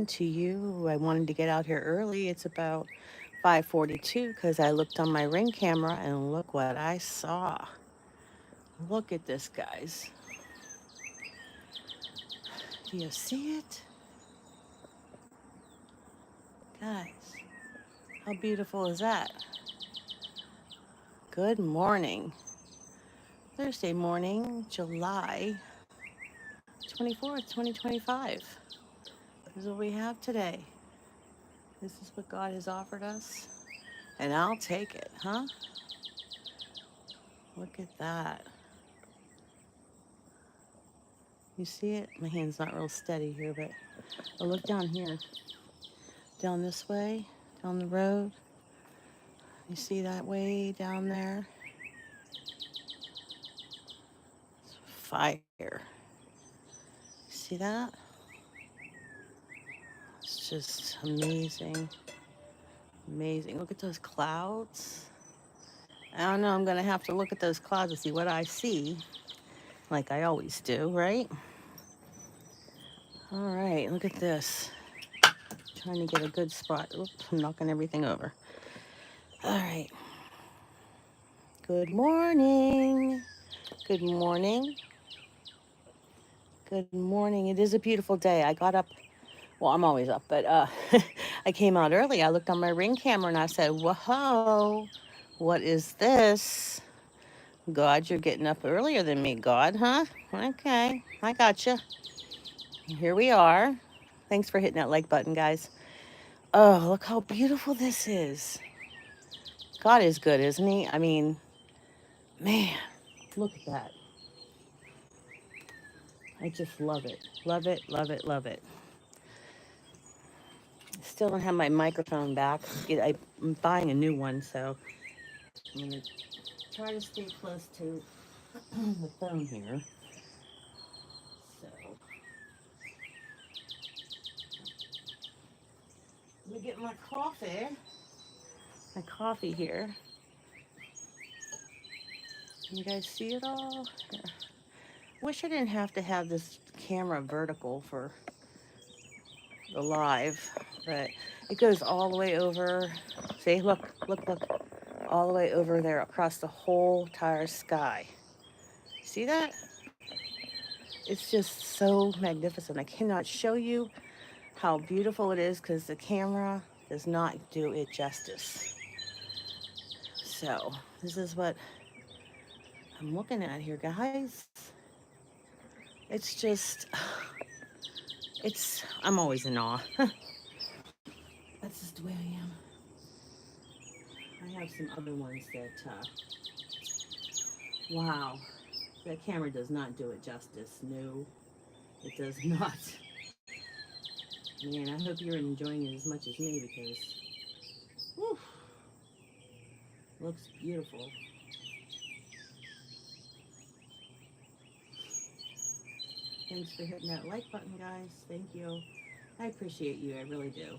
morning to you. I wanted to get out here early. It's about 5:42 because I looked on my Ring camera and look what I saw. Look at this, guys. Do you see it? Guys, how beautiful is that? Good morning. Thursday morning, July 24th, 2025. This is what we have today. This is what God has offered us, and I'll take it, huh? Look at that. You see it? My hand's not real steady here, but I look down here, down this way, down the road. You see that way down there? It's fire. See that? It's just amazing. Amazing. Look at those clouds. I don't know. I'm going to have to look at those clouds to see what I see, like I always do, right? All right. Look at this. Trying to get a good spot. Oops, I'm knocking everything over. All right. Good morning. Good morning. Good morning. It is a beautiful day. I got up. Well, I'm always up, but I came out early. I looked on my Ring camera and I said, "Whoa, what is this? God, you're getting up earlier than me, God, huh? Okay, I gotcha. Here we are. Thanks for hitting that like button, guys. Oh, look how beautiful this is. God is good, isn't he? I mean, man, look at that. I just love it. Love it, love it, love it. Still don't have my microphone back. I'm buying a new one, so I'm going to try to stay close to the phone here. So let me get my coffee. My coffee here. Can you guys see it all? Here. Wish I didn't have to have this camera vertical for the live, but it goes all the way over. See, look, look, look. All the way over there across the whole entire sky. See that? It's just so magnificent. I cannot show you how beautiful it is because the camera does not do it justice. So this is what I'm looking at here, guys. It's just, I'm always in awe. That's just the way I am. I have some other ones that, wow, that camera does not do it justice. No, it does not. Man, I hope you're enjoying it as much as me because, whew, looks beautiful. Thanks for hitting that like button, guys. Thank you. I appreciate you. I really do.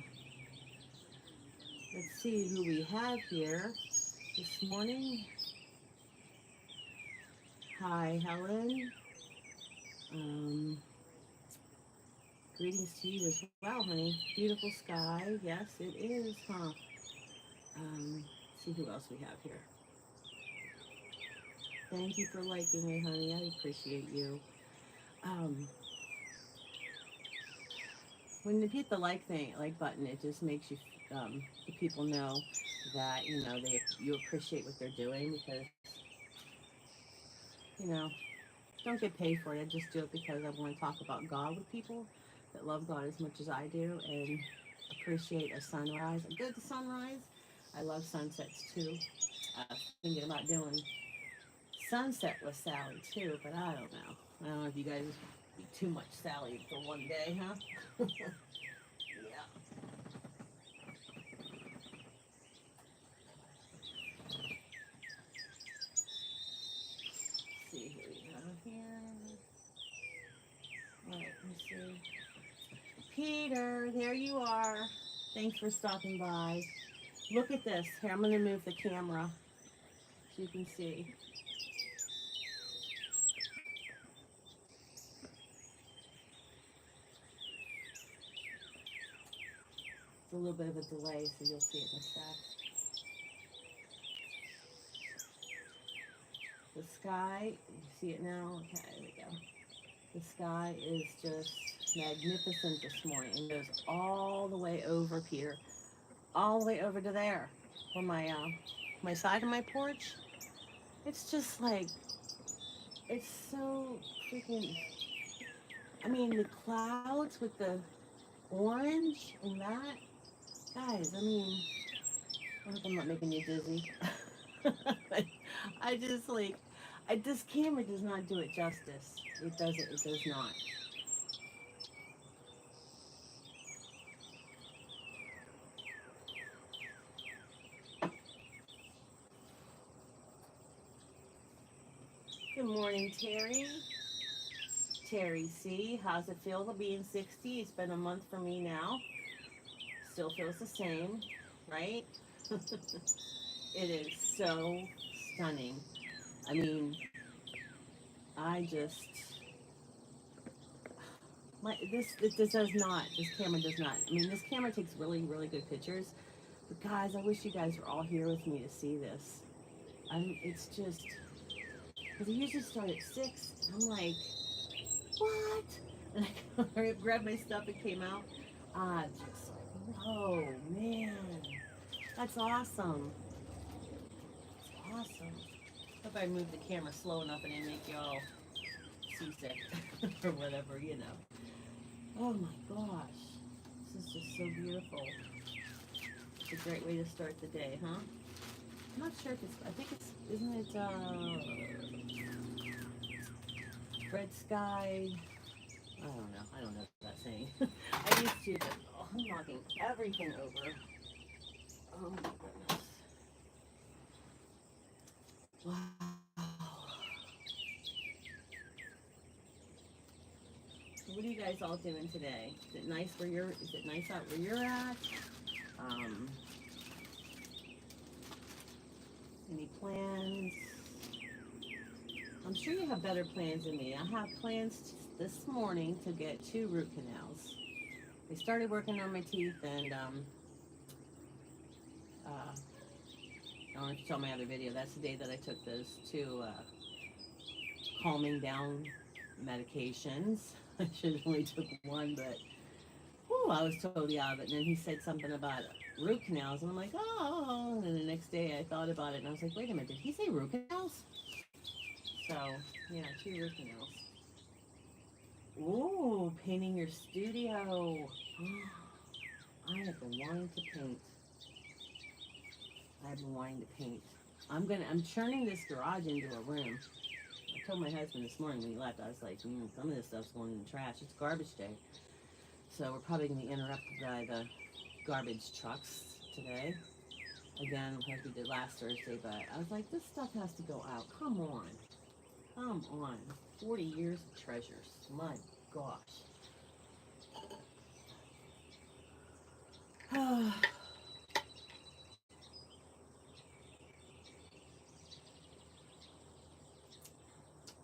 Let's see who we have here this morning. Hi, Helen. Greetings to you as well, honey. Beautiful sky. Yes, it is, huh? See who else we have here. Thank you for liking me, honey. I appreciate you. Um, when you hit the like button, it just makes you, the people know that you appreciate what they're doing because you know don't get paid for it. I just do it because I want to talk about God with people that love God as much as I do and appreciate a sunrise, a good sunrise. I love sunsets too. I was thinking about doing sunset with Sally too, but I don't know. I don't know if you guys be too much Sally for one day, huh? Yeah. Let's see who we have here. All right, let me see. Peter, there you are. Thanks for stopping by. Look at this. Here, I'm going to move the camera so you can see. a little bit of a delay, so you'll see it in a sec. The sky, you see it now? Okay, there we go. The sky is just magnificent this morning. It goes all the way over here, all the way over to there, on my side of my porch. It's just like it's so freaking. I mean, the clouds with the orange and that, guys. I mean, I hope I'm not making you dizzy. I just like, this camera does not do it justice. It doesn't. It does not. Good morning, Terry. Terry C. How's it feel to be in 60? It's been a month for me now. Still feels the same, right? It is so stunning. I mean, I just this does not, this camera does not. I mean, this camera takes really good pictures. But guys, I wish you guys were all here with me to see this. It's just because I usually start at 6. And I'm like, what? And I grabbed my stuff and came out. Just like, whoa, man, that's awesome. It's awesome. Hope I moved the camera slow enough and didn't make y'all seasick or whatever, you know. Oh my gosh, this is just so beautiful. It's a great way to start the day, huh? I'm not sure if it's, I think it's, isn't it, red sky? I don't know that saying. I used to, but oh, I'm knocking everything over. Oh my goodness. Wow. So what are you guys all doing today? Is it nice is it nice out where you're at? Um, any plans? I'm sure you have better plans than me. I have plans this morning to get 2 root canals. They started working on my teeth, and I don't know if you saw my other video. That's the day that I took those 2 calming down medications. I should have only took 1, but whew, I was totally out of it. And then he said something about root canals, and I'm like, oh. And then the next day I thought about it, and I was like, wait a minute, did he say root canals? So yeah, 2 root canals. Ooh, painting your studio. I have been wanting to paint. I've been wanting to paint. I'm turning this garage into a room. I told my husband this morning when he left, I was like, some of this stuff's going in the trash. It's garbage day. So we're probably going to be interrupted by the garbage trucks today. Again, like we did last Thursday, but I was like, this stuff has to go out. Come on. Come on. 40 years of treasures. My gosh.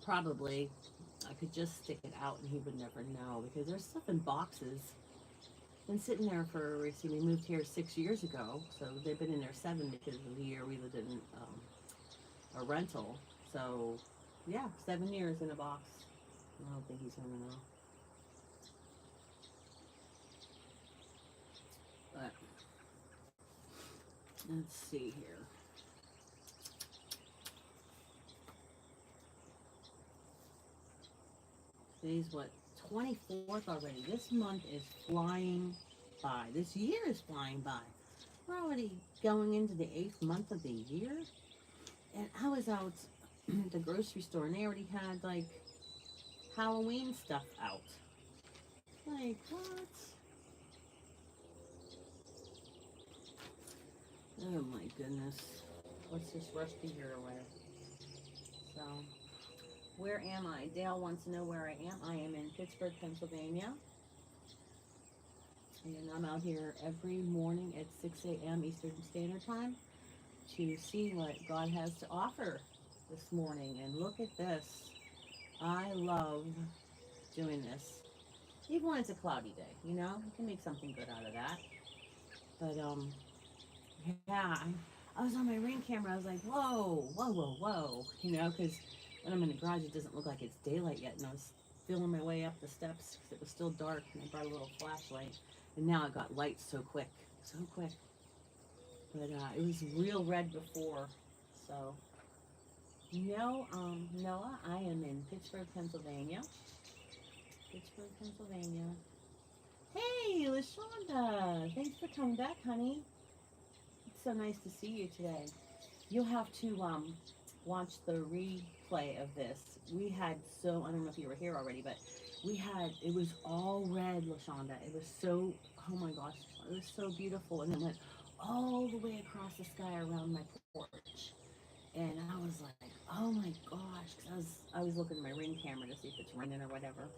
Probably I could just stick it out and he would never know because there's stuff in boxes. Been sitting there for, see, we moved here 6 years ago, so they've been in there 7 because of the year we lived in a rental. So, yeah, 7 years in a box. I don't think he's gonna know. But let's see here. Today's what, 24th already. This month is flying by. This year is flying by. We're already going into the 8th month of the year. And I was out at the grocery store and they already had like Halloween stuff out. Like, what? Oh my goodness. Let's just rush the year away. So, where am I? Dale wants to know where I am. I am in Pittsburgh, Pennsylvania. And I'm out here every morning at 6 a.m. Eastern Standard Time to see what God has to offer this morning. And look at this. I love doing this. Even when it's a cloudy day, you know, you can make something good out of that. But yeah, I was on my Ring camera. I was like, whoa, whoa, whoa, whoa, you know, because when I'm in the garage, it doesn't look like it's daylight yet, and I was feeling my way up the steps because it was still dark, and I brought a little flashlight, and now it got light so quick, so quick. But it was real red before, so. No, Noah, I am in Pittsburgh, Pennsylvania. Pittsburgh, Pennsylvania. Hey, LaShonda, thanks for coming back, honey. It's so nice to see you today. You'll have to watch the replay of this. We had so, I don't know if you were here already, but it was all red, LaShonda. It was so, oh my gosh, it was so beautiful. And it went all the way across the sky around my porch. And I was like, oh my gosh, because I was looking at my Ring camera to see if it's raining or whatever.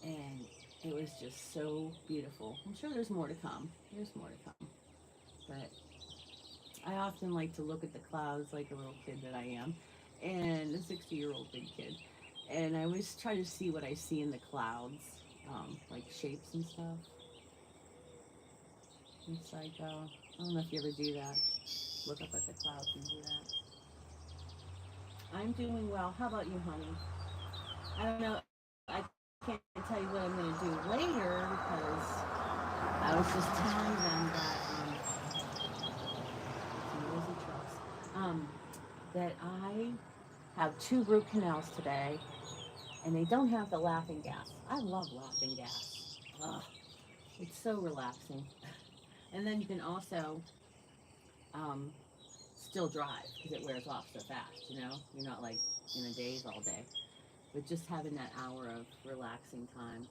And it was just so beautiful. I'm sure there's more to come. There's more to come. But I often like to look at the clouds like a little kid that I am, and a 60-year-old big kid. And I always try to see what I see in the clouds, like shapes and stuff. It's like, I don't know if you ever do that. Look up at the clouds and do that. I'm doing well. How about you, honey? I don't know. I can't tell you what I'm going to do later because I was just telling them that noisy trucks. That I have 2 root canals today, and they don't have the laughing gas. I love laughing gas. Ugh, it's so relaxing. And then you can also um, still drive because it wears off so fast. You know, you're not like in a daze all day, but just having that hour of relaxing time.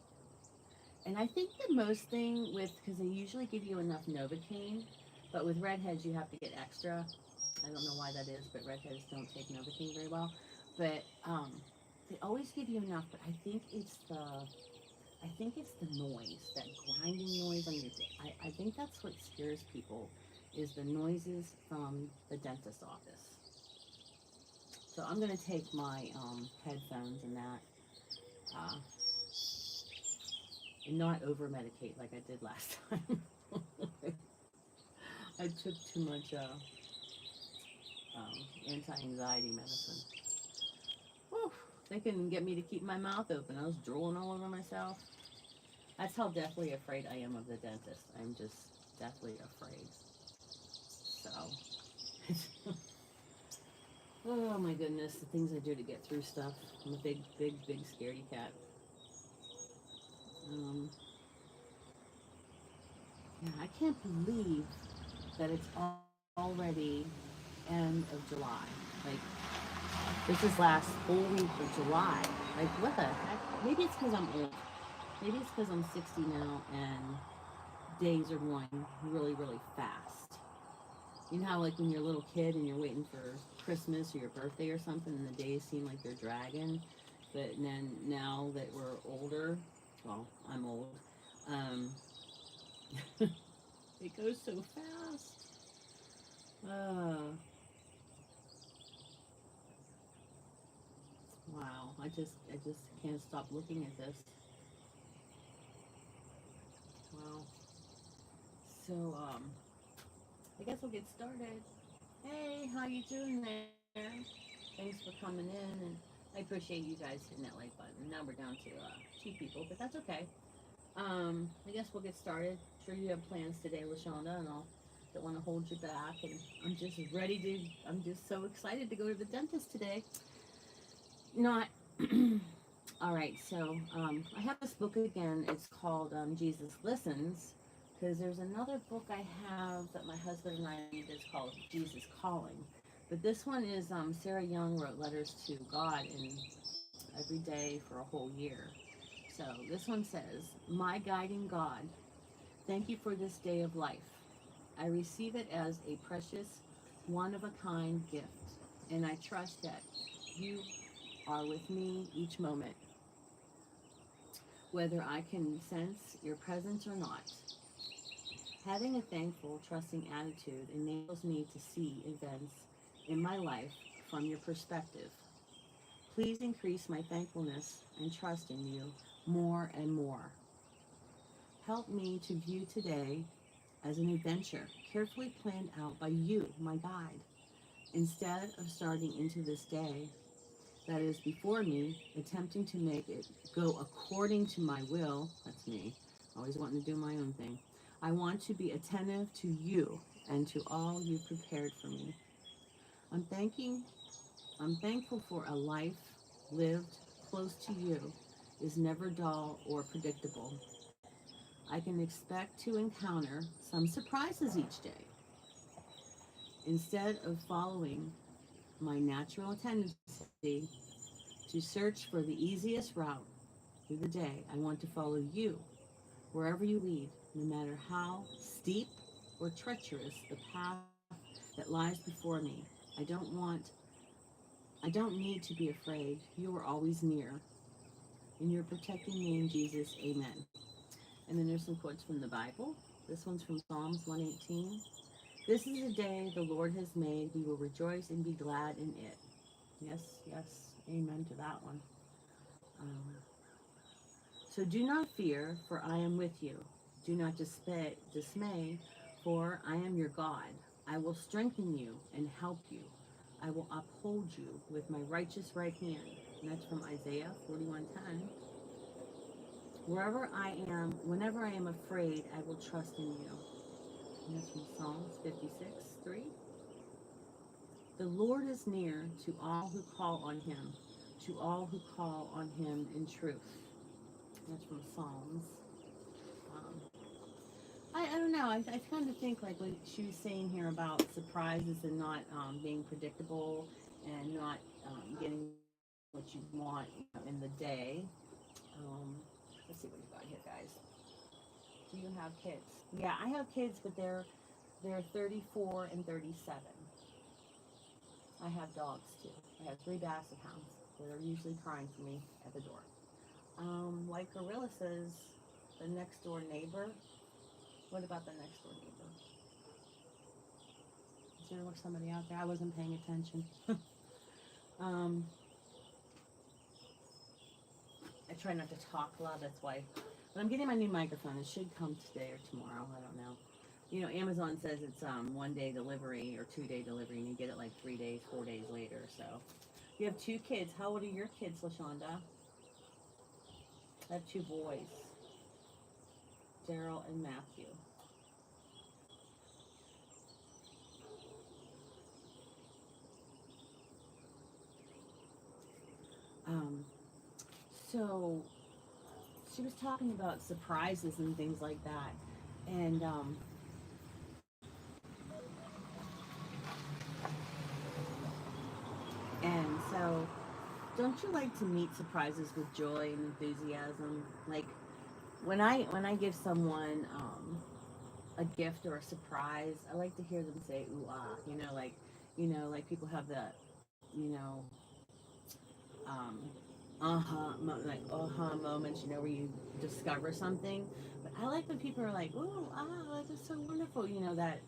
And I think the most thing with, because they usually give you enough Novocaine, but with redheads you have to get extra. I don't know why that is, but redheads don't take Novocaine very well. But they always give you enough. But I think it's the noise, that grinding noise on your. I think that's what scares people, is the noises from the dentist's office. So I'm gonna take my headphones and that, uh, and not over medicate like I did last time. I took too much anti-anxiety medicine. Whew, they couldn't get me to keep my mouth open. I was drooling all over myself. That's how deathly afraid I am of the dentist. I'm just deathly afraid. So, oh my goodness, the things I do to get through stuff. I'm a big, big, big scaredy cat. Um, yeah, I can't believe that it's already end of July. Like, this is last full week of July. Like, what the heck? Maybe it's because I'm old. Maybe it's because I'm 60 now and days are going really, really fast. You know how, like, when you're a little kid and you're waiting for Christmas or your birthday or something, and the days seem like they're dragging, but then now that we're older, well, I'm old, um, it goes so fast. Wow, I just can't stop looking at this. Wow. So, I guess we'll get started. Hey, how you doing there? Thanks for coming in, and I appreciate you guys hitting that like button. Now we're down to 2 people, but that's okay. I guess we'll get started. Sure you have plans today, Lashonda, and I'll don't want to hold you back. And I'm just ready to. I'm just so excited to go to the dentist today. Not. All right, so I have this book again. It's called Jesus Listens, because there's another book I have that my husband and I read that's called Jesus Calling. But this one is Sarah Young wrote letters to God in every day for a whole year. So this one says, "My guiding God, thank you for this day of life. I receive it as a precious, one of a kind gift, and I trust that you are with me each moment, whether I can sense your presence or not. Having a thankful, trusting attitude enables me to see events in my life from your perspective. Please increase my thankfulness and trust in you more and more. Help me to view today as an adventure, carefully planned out by you, my guide. Instead of starting into this day that is before me, attempting to make it go according to my will, that's me, always wanting to do my own thing, I want to be attentive to you and to all you prepared for me. I'm thanking I'm thankful for a life lived close to you is never dull or predictable. I can expect to encounter some surprises each day. Instead of following my natural tendency to search for the easiest route through the day, I want to follow you wherever you lead, no matter how steep or treacherous the path that lies before me. I don't want I don't need to be afraid. You are always near. In your protecting name, Jesus, amen. And then there's some quotes from the Bible. This one's from Psalms 118. This is a day the Lord has made. We will rejoice and be glad in it. Yes, yes, amen to that one. Um, so do not fear, for I am with you. Do not dismay, for I am your God. I will strengthen you and help you. I will uphold you with my righteous right hand. And that's from Isaiah 41:10. Whenever I am afraid, I will trust in you. And that's from Psalms 56:3. The Lord is near to all who call on him, to all who call on him in truth. And that's from Psalms. Um, I don't know. I kind of think like what she was saying here about surprises and not being predictable and not getting what you want in the day. Um, let's see what you got here, guys. Do you have kids? Yeah, I have kids, but they're 34 and 37. I have dogs too. I have three basset hounds that are usually crying for me at the door. Like Gorilla says, the next door neighbor. What about the next door neighbor? Is there somebody out there? I wasn't paying attention. um, I try not to talk a lot. That's why. But I'm getting my new microphone. It should come today or tomorrow. I don't know. You know, Amazon says it's 1 day delivery or 2 day delivery, and you get it like 3 days, 4 days later. So you have two kids. How old are your kids, LaShonda? I have two boys, Daryl and Matthew. Um, so she was talking about surprises and things like that, and so don't you like to meet surprises with joy and enthusiasm? Like when I give someone a gift or a surprise, I like to hear them say ooh ah. Like people have the you know um, like moments, where you discover something. But I like when people are like ooh ah, that is so wonderful. That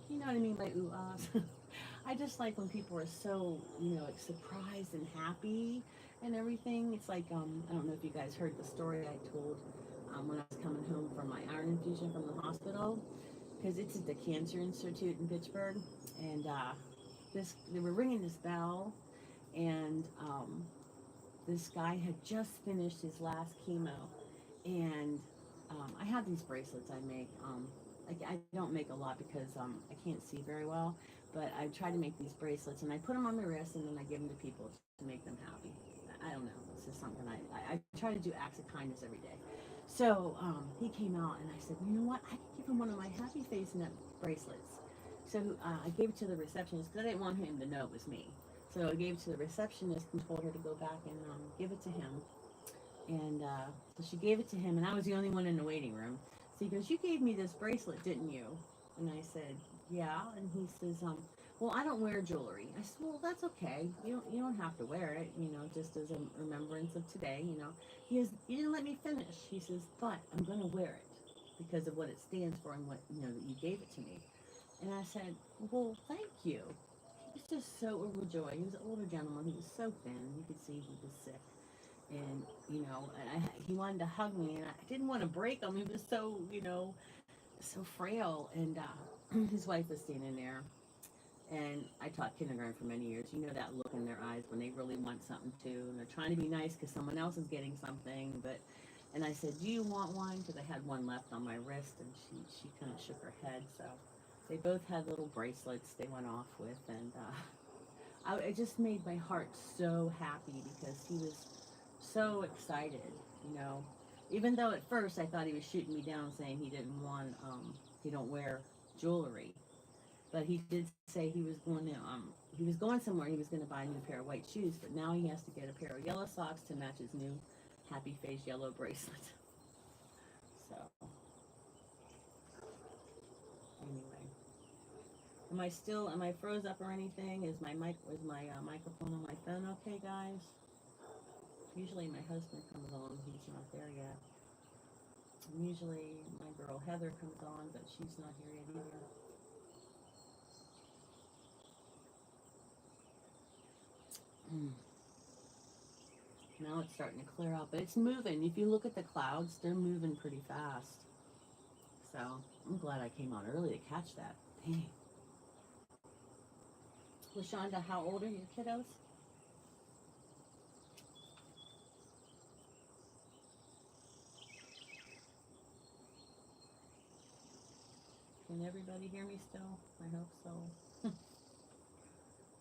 what I mean by ooh ahs. I just like when people are so, like surprised and happy and everything. It's like, I don't know if you guys heard the story I told when I was coming home from my iron infusion from the hospital, because it's at the Cancer Institute in Pittsburgh, and they were ringing this bell, and this guy had just finished his last chemo, and I have these bracelets I make. I don't make a lot because I can't see very well, but I try to make these bracelets and I put them on my wrist and then I give them to people to make them happy. I don't know. It's just something I try to do acts of kindness every day. So he came out and I said, you know what? I could give him one of my happy face nut bracelets. So I gave it to the receptionist because I didn't want him to know it was me. So I gave it to the receptionist and told her to go back and give it to him. And so she gave it to him, and I was the only one in the waiting room. So he goes, "You gave me this bracelet, didn't you?" And I said, "Yeah." And he says, "Well, I don't wear jewelry." I said, "Well, that's okay. You don't have to wear it. Just as a remembrance of today. He goes, "You didn't let me finish." He says, "But I'm gonna wear it because of what it stands for and what that you gave it to me." And I said, "Well, thank you." He was just so overjoyed. He was an older gentleman. He was so thin. You could see he was sick, and he wanted to hug me, and I didn't want to break him. He was so so frail, and his wife was standing there. And I taught kindergarten for many years. You know that look in their eyes when they really want something too, and they're trying to be nice because someone else is getting something. But, and I said, "Do you want one?" Because I had one left on my wrist, and she kind of shook her head. So they both had little bracelets they went off with, and it just made my heart so happy because he was so excited. You know, even though at first I thought he was shooting me down, saying he didn't want, he don't wear jewelry, but he did say he was going somewhere. He was going to buy a new pair of white shoes, but now he has to get a pair of yellow socks to match his new happy face yellow bracelet. So anyway, am I froze up or anything? Is my microphone on my phone okay, guys? Usually my husband comes on. He's not there yet. And usually my girl Heather comes on, but she's not here yet either. Mm. Now it's starting to clear out, but it's moving. If you look at the clouds, they're moving pretty fast. So I'm glad I came on early to catch that. Dang. LaShonda, how old are your kiddos? Can everybody hear me still? I hope so.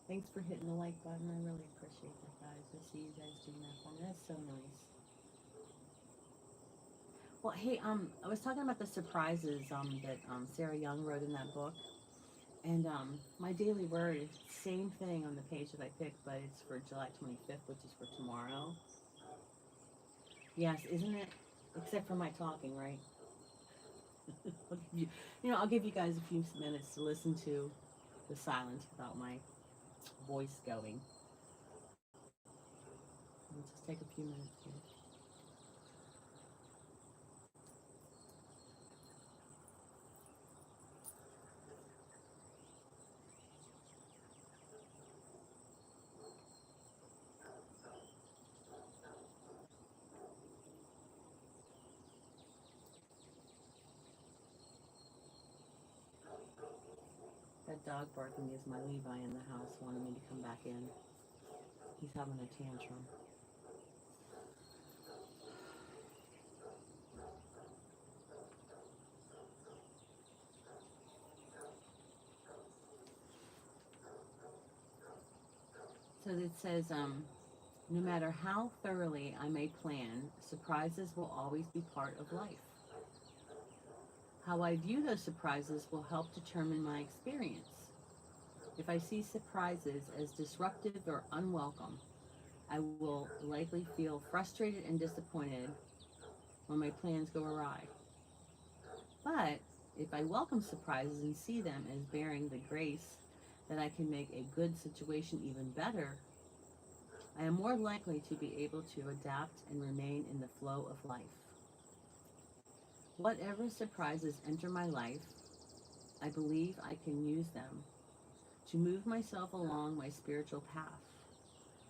Thanks for hitting the like button. I really appreciate that, guys. I see you guys doing that for me. That's so nice. Well, hey, I was talking about the surprises that Sarah Young wrote in that book, and my daily word is the same thing on the page that I picked, but it's for July 25th, which is for tomorrow. Yes, isn't it? Except for my talking, right? I'll give you guys a few minutes to listen to the silence without my voice going. We'll just take a few minutes here. That dog barking is my Levi in the house wanting me to come back in. He's having a tantrum. So it says, no matter how thoroughly I may plan, surprises will always be part of life. How I view those surprises will help determine my experience. If I see surprises as disruptive or unwelcome, I will likely feel frustrated and disappointed when my plans go awry. But if I welcome surprises and see them as bearing the grace that I can make a good situation even better, I am more likely to be able to adapt and remain in the flow of life. Whatever surprises enter my life, I believe I can use them to move myself along my spiritual path.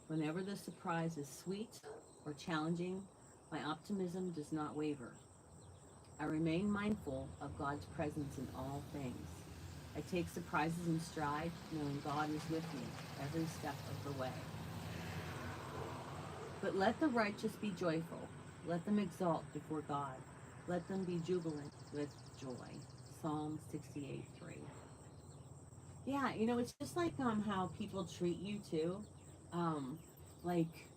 Whenever the surprise is sweet or challenging, my optimism does not waver. I remain mindful of God's presence in all things. I take surprises in stride, knowing God is with me every step of the way. But let the righteous be joyful. Let them exult before God. Let them be jubilant with joy. Psalm 68:3. Yeah, it's just like how people treat you too. Um, like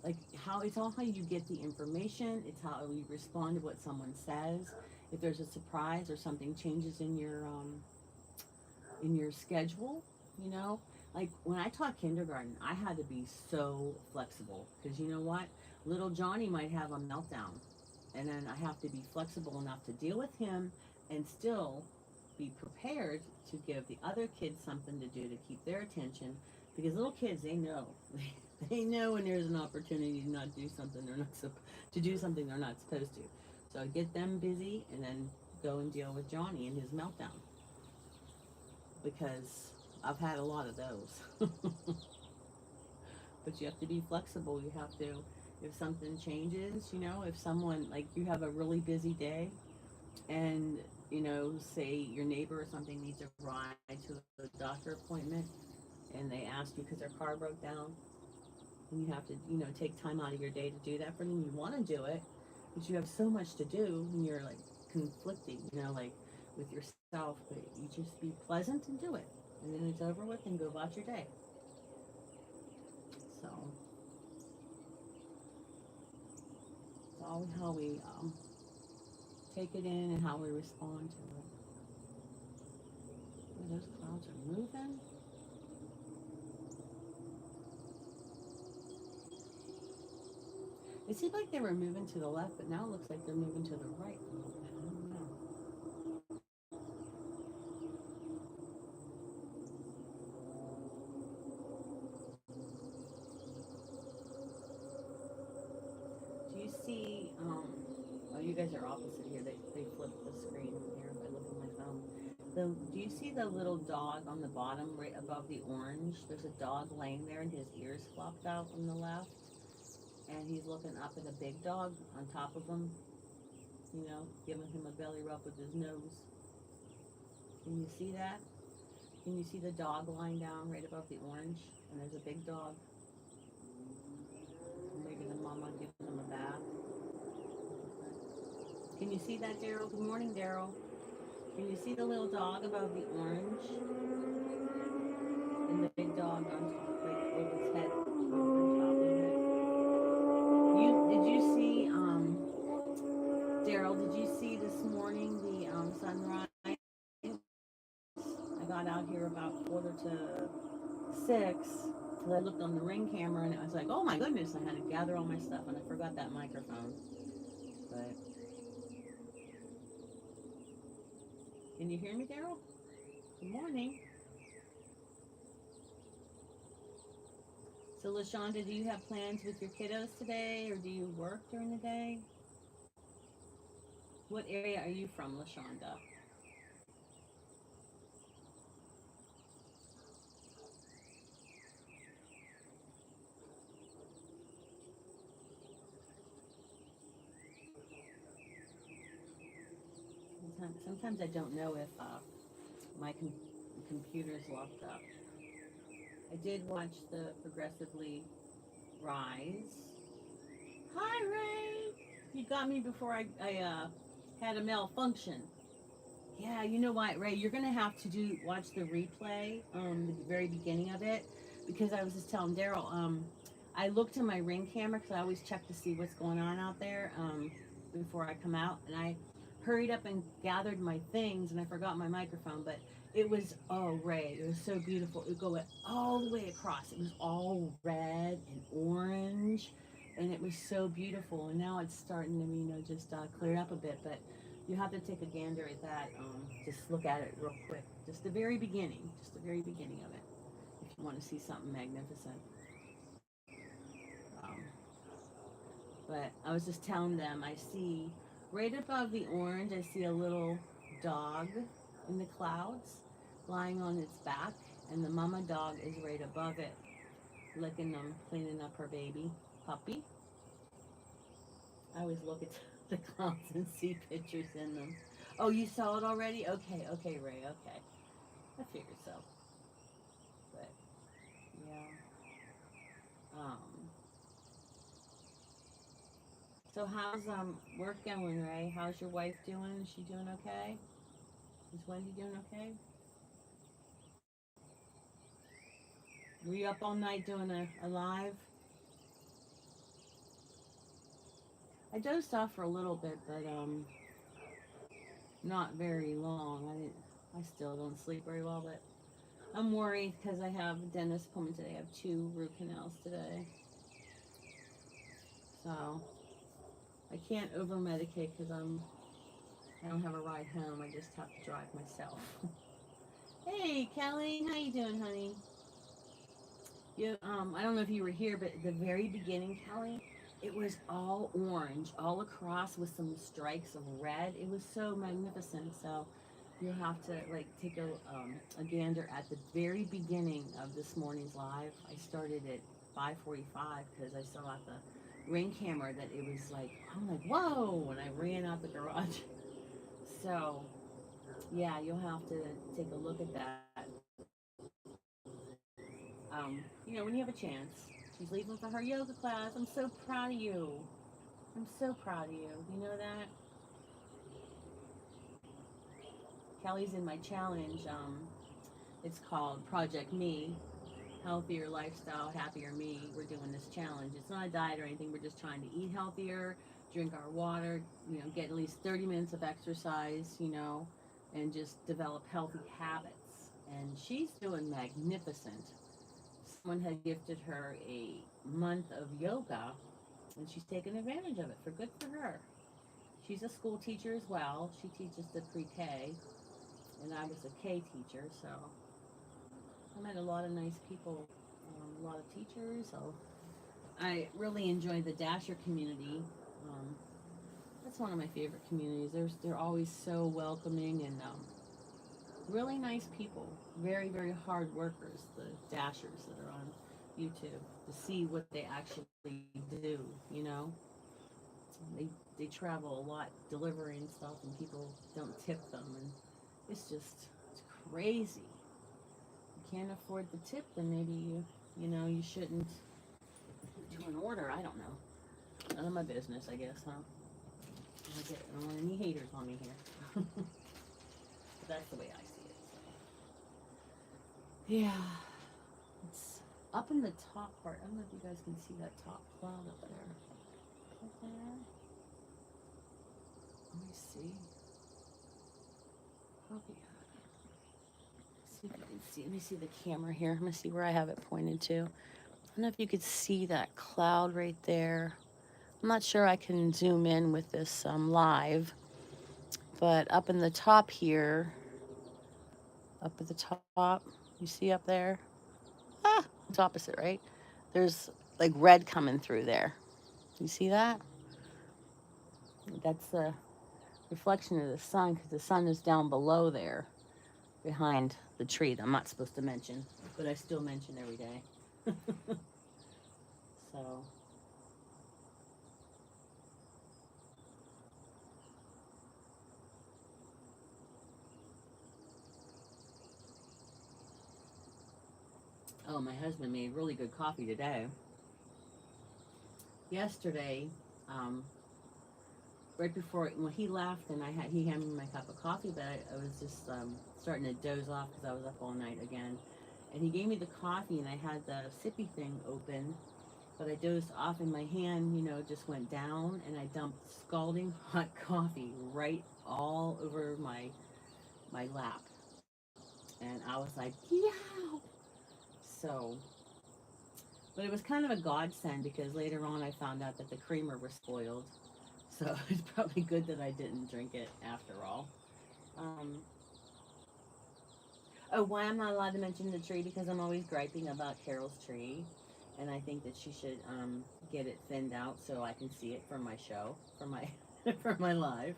like how it's all how you get the information. It's how you respond to what someone says. If there's a surprise or something changes in your schedule, you know, like when I taught kindergarten, I had to be so flexible because you know what, little Johnny might have a meltdown, and then I have to be flexible enough to deal with him and still be prepared to give the other kids something to do to keep their attention, because little kids, they know they know when there's an opportunity to not do something they're not to do something they're not supposed to. So I get them busy and then go and deal with Johnny and his meltdown, because I've had a lot of those. But you have to be flexible. You have to, if something changes, if someone, like you have a really busy day and you know, say your neighbor or something needs a ride to a doctor appointment, and they ask you because their car broke down, and you have to, you know, take time out of your day to do that for them. You want to do it, but you have so much to do, and you're like conflicting, you know, like with yourself. But you just be pleasant and do it, and then it's over with, and go about your day. So it's all how we take it in and how we respond to it. Ooh, those clouds are moving. It seemed like they were moving to the left, but now it looks like they're moving to the right a little bit. I don't know. Do you see? Oh, you guys are opposite here. They flipped the screen here by looking at my phone. Do you see the little dog on the bottom, right above the orange? There's a dog laying there, and his ears flopped out on the left, and he's looking up at a big dog on top of him. You know, giving him a belly rub with his nose. Can you see that? Can you see the dog lying down right above the orange? And there's a big dog. Maybe the mama giving him a bath. Can you see that, Daryl? Good morning, Daryl. Can you see the little dog above the orange and the big dog on top, like with its head over on top of it? Did you see Daryl? Did you see this morning the sunrise? I got out here about quarter to 6. I looked on the ring camera and I was like, oh my goodness, I had to gather all my stuff and I forgot that microphone. But can you hear me, Daryl? Good morning. So, LaShonda, do you have plans with your kiddos today or do you work during the day? What area are you from, LaShonda? Sometimes I don't know if my computer's locked up. I did watch the Progressively Rise. Hi, Ray! You got me before I had a malfunction. Yeah, you know what, Ray? You're gonna have to watch the replay, the very beginning of it, because I was just telling Daryl, I looked in my ring camera because I always check to see what's going on out there, before I come out, and I hurried up and gathered my things, and I forgot my microphone, but it was, oh, Ray, it was so beautiful. It would go all the way across. It was all red and orange, and it was so beautiful. And now it's starting to, just clear up a bit, but you have to take a gander at that. Just look at it real quick. Just the very beginning. Just the very beginning of it. If you want to see something magnificent. Um, but I was just telling them, I see right above the orange, I see a little dog in the clouds lying on its back, and the mama dog is right above it, licking them, cleaning up her baby puppy. I always look at the clouds and see pictures in them. Oh, you saw it already? Okay, okay, Ray, okay. I figured so. But yeah. Um so how's work going, Ray? How's your wife doing? Is she doing okay? Is Wendy doing okay? Were you up all night doing a live? I dozed off for a little bit, but not very long. I still don't sleep very well, but I'm worried because I have a dentist appointment today. I have 2 root canals today. So I can't over medicate because I don't have a ride home. I just have to drive myself. Hey Kelly, how you doing, honey? I don't know if you were here, but at the very beginning, Kelly, it was all orange, all across with some strikes of red. It was so magnificent. So you'll have to like take a gander at the very beginning of this morning's live. I started at 5:45 because I saw at the ring camera that it was like, I'm like, whoa, when I ran out the garage. So, yeah, you'll have to take a look at that. When you have a chance. She's leaving for her yoga class. I'm so proud of you. I'm so proud of you. You know that? Kelly's in my challenge. It's called Project Me, Healthier Lifestyle, Happier Me. We're doing this challenge. It's not a diet or anything. We're just trying to eat healthier, drink our water, get at least 30 minutes of exercise, and just develop healthy habits. And she's doing magnificent. Someone had gifted her a month of yoga, and she's taken advantage of it for good for her. She's a school teacher as well. She teaches the pre-K, and I was a K teacher, so I met a lot of nice people, a lot of teachers. So I really enjoy the Dasher community. Um, that's one of my favorite communities. They're always so welcoming and really nice people. Very, very hard workers, the Dashers that are on YouTube, to see what they actually do, you know? They travel a lot delivering stuff and people don't tip them, and it's crazy. You can't afford the tip, then maybe you shouldn't do an order. I don't know. None of my business, I guess, huh? I don't want any haters on me here. But that's the way I see it. So. Yeah. It's up in the top part. I don't know if you guys can see that top cloud up there. Up there. Let me see. Oh yeah. See if you can see. Let me see the camera here. I'm gonna see where I have it pointed to. I don't know if you could see that cloud right there. I'm not sure I can zoom in with this live, but up in the top here, up at the top, you see up there? Ah, it's opposite, right? There's like red coming through there. You see that? That's the reflection of the sun, because the sun is down below there behind the tree that I'm not supposed to mention, but I still mention every day. So, oh, my husband made really good coffee today. Yesterday, um, right before when he left, and he handed me my cup of coffee, but I was just starting to doze off because I was up all night again. And he gave me the coffee, and I had the sippy thing open, but I dozed off, and my hand, just went down, and I dumped scalding hot coffee right all over my lap, and I was like, "Yeah!" So, but it was kind of a godsend because later on I found out that the creamer was spoiled, so it's probably good that I didn't drink it after all. Um, oh, why I'm not allowed to mention the tree? Because I'm always griping about Carol's tree, and I think that she should get it thinned out so I can see it for my show, for my for my live.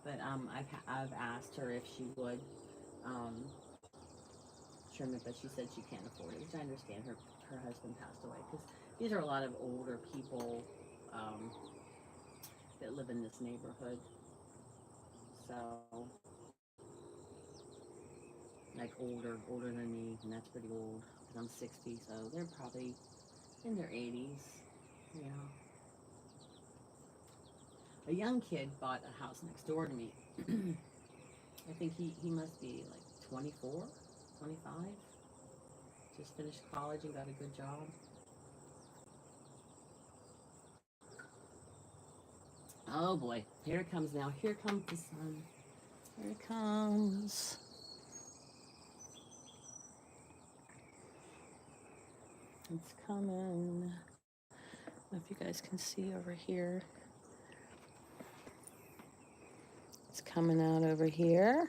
But I've asked her if she would um, trim it, but she said she can't afford it, which I understand. Her husband passed away, because these are a lot of older people um, that live in this neighborhood. So like older than me, and that's pretty old because I'm 60, so they're probably in their 80s. Yeah. A young kid bought a house next door to me. I think he must be like 24, 25. Just finished college and got a good job. Oh boy, here it comes now. Here comes the sun. Here it comes. It's coming. I don't know if you guys can see over here. It's coming out over here.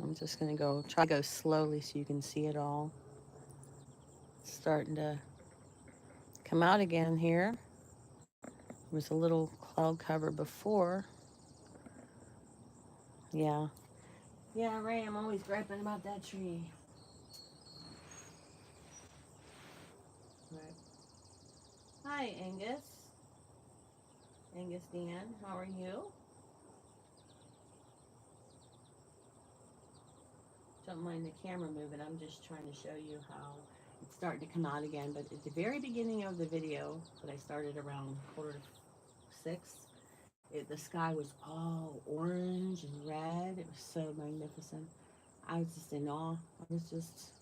I'm just going to try to go slowly so you can see it all. It's starting to come out again here. There was a little cloud cover before. Yeah. Yeah, Ray, I'm always griping about that tree. Right. Hi, Angus. Angus Dan, how are you? Don't mind the camera moving. I'm just trying to show you how it's starting to come out again. But at the very beginning of the video that I started around 5:45, the sky was all orange and red. It was so magnificent. I was just in awe. I was just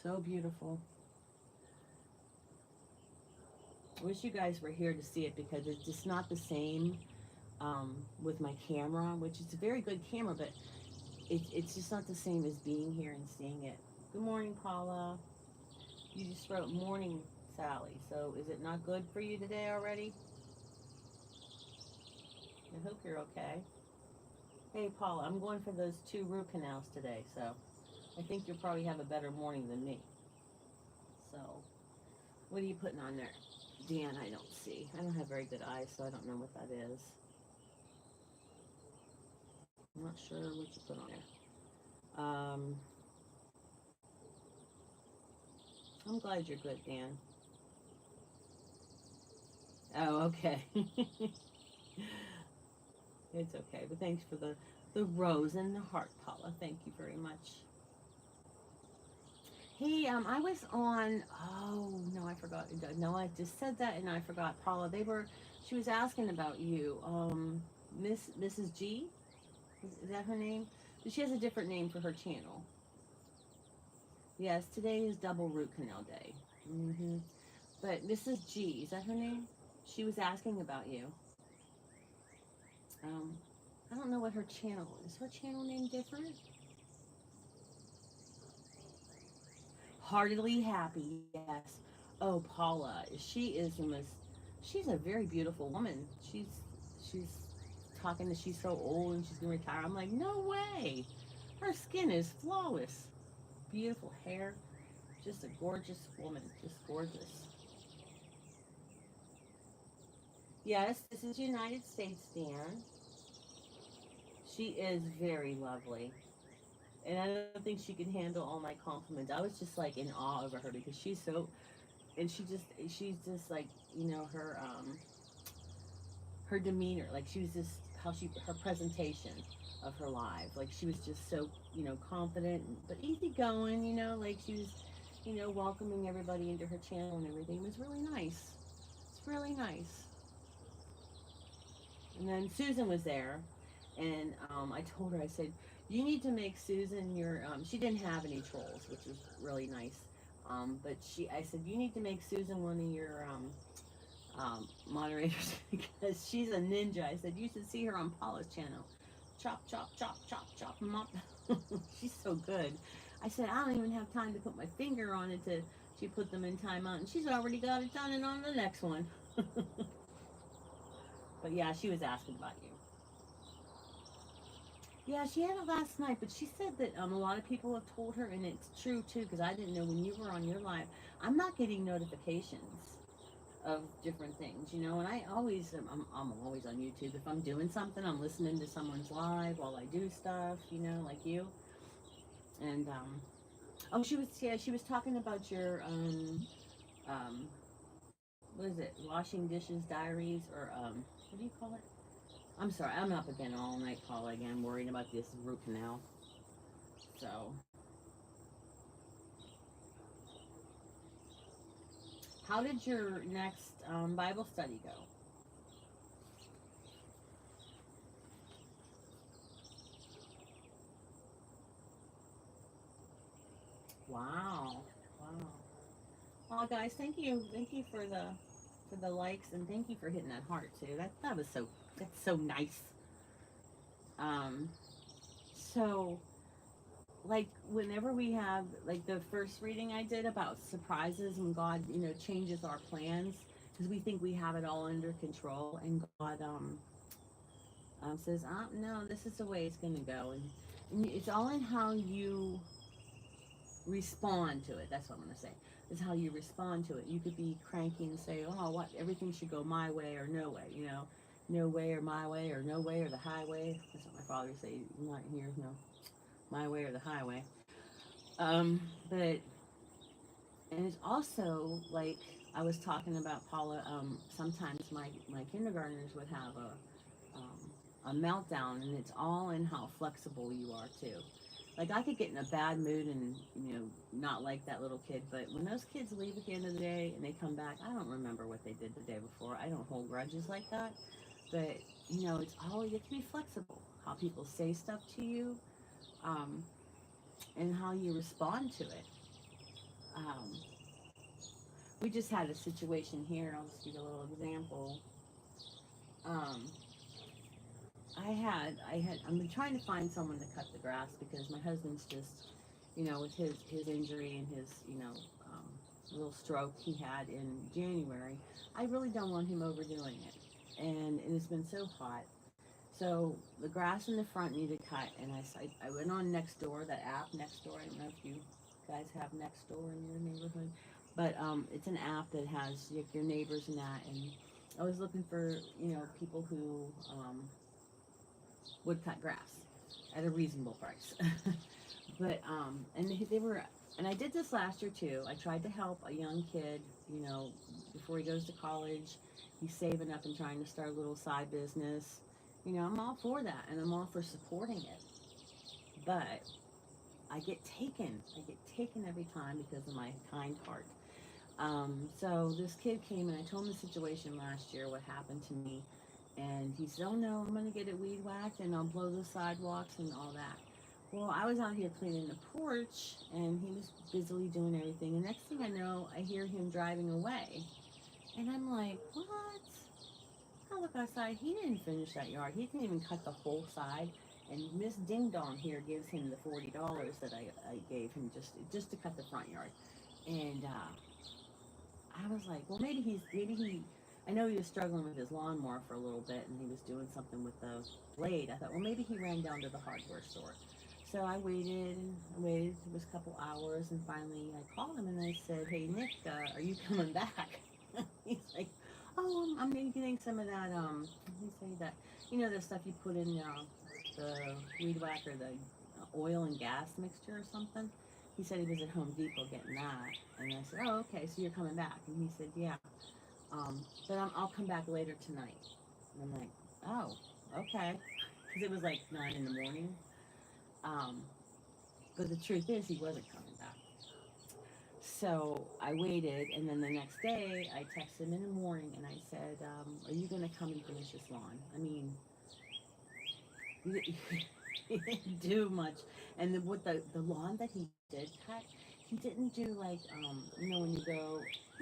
so beautiful. I wish you guys were here to see it because it's just not the same with my camera, which is a very good camera, but it's just not the same as being here and seeing it. Good morning, Paula. You just wrote morning, Sally. So is it not good for you today already? I hope you're okay. Hey, Paula, I'm going for those 2 root canals today, so I think you'll probably have a better morning than me. So, what are you putting on there? Dan, I don't see. I don't have very good eyes, so I don't know what that is. I'm not sure what you put on there. I'm glad you're good, Dan. Oh, okay. It's okay, but thanks for the rose and the heart, Paula. Thank you very much. Hey, I was on. Oh no, I forgot. No, I just said that and I forgot. Paula, She was asking about you. Mrs. G. Is that her name? But she has a different name for her channel. Yes, today is double root canal day. But Mrs. G. Is that her name? She was asking about you. Um, I don't know what her channel is. Her channel name different? Heartily happy, yes. Oh, Paula, she is the most. She's a very beautiful woman. She's talking that she's so old and she's gonna retire. I'm like, no way. Her skin is flawless, beautiful hair, just a gorgeous woman, just gorgeous. Yes, this is United States, Dan. She is very lovely. And I don't think she could handle all my compliments. I was just like in awe over her because she's so, and she's just like, her demeanor, like she was just her presentation of her live, like she was just so confident but easygoing, like she was welcoming everybody into her channel and everything. It was really nice. It's really nice. And then Susan was there, and I told her, I said, you need to make Susan your. She didn't have any trolls, which was really nice. But I said, you need to make Susan one of your moderators because she's a ninja. I said, you should see her on Paula's channel. Chop, chop, chop, chop, chop them up. She's so good. I said, I don't even have time to put my finger on it to. She put them in timeout, and she's already got it done and on the next one. But yeah, she was asking about you. Yeah, she had it last night, but she said that a lot of people have told her, and it's true too, because I didn't know when you were on your live. I'm not getting notifications of different things, and I always, I'm always on YouTube. If I'm doing something, I'm listening to someone's live while I do stuff, like you. And oh, she was talking about your um, what is it, washing dishes diaries, or what do you call it? I'm sorry, I'm up again all night, Paula, again, worrying about this root canal. So, how did your next Bible study go? Wow, wow. Well, guys, thank you for the likes, and thank you for hitting that heart too. That was that's so nice. Um, so like whenever we have like the first reading I did about surprises and God, changes our plans because we think we have it all under control, and God says, no, this is the way it's going to go, and it's all in how you respond to it. That's what I'm going to say. Is how you respond to it. You could be cranky and say, "Oh, what? Everything should go my way or no way," no way or my way, or no way or the highway. That's what my father would say. Not here, no, my way or the highway. But and it's also like I was talking about Paula. Sometimes my kindergartners would have a meltdown, and it's all in how flexible you are too. Like I could get in a bad mood and not like that little kid, but when those kids leave at the end of the day and they come back, I don't remember what they did the day before. I don't hold grudges like that, but it's all you have to be flexible. How people say stuff to you, um, and how you respond to it. Um, we just had a situation here. I'll just give you a little example. Um, I've been trying to find someone to cut the grass because my husband's just, with his injury and his, um, little stroke he had in January. I really don't want him overdoing it, and it's been so hot. So the grass in the front needed cut, and I went on Nextdoor, that app Nextdoor. I don't know if you guys have Nextdoor in your neighborhood, but it's an app that has your neighbors and that. And I was looking for people who would cut grass at a reasonable price. But and they were, and I did this last year too. I tried to help a young kid, before he goes to college. He's saving up and trying to start a little side business. I'm all for that, and I'm all for supporting it. But I get taken every time because of my kind heart. So this kid came, and I told him the situation last year, what happened to me. And he said, "Oh no, I'm gonna get it weed whacked and I'll blow the sidewalks and all that." Well, I was out here cleaning the porch, and he was busily doing everything. And next thing I know, I hear him driving away, and I'm like, "What?" I look outside. He didn't finish that yard. He didn't even cut the whole side. And Miss Ding Dong here gives him the $40 that I gave him just to cut the front yard. And I was like, well, maybe he. I know he was struggling with his lawnmower for a little bit, and he was doing something with the blade. I thought, well, maybe he ran down to the hardware store. So I waited and waited. It was a couple hours, and finally I called him and I said, "Hey Nick, are you coming back?" He's like, "Oh, I'm getting some of that. Let me say that. The stuff you put in the weed whacker, the oil and gas mixture or something." He said he was at Home Depot getting that, and I said, "Oh, okay, so you're coming back?" And he said, "Yeah, but I'll come back later tonight." And I'm like, "Oh, okay," because it was like 9 in the morning. Um, but the truth is, he wasn't coming back. So I waited, and then the next day, I texted him in the morning, and I said, "Are you going to come and finish this lawn? I mean, he didn't do much." And with the lawn that he did cut, he didn't do like when you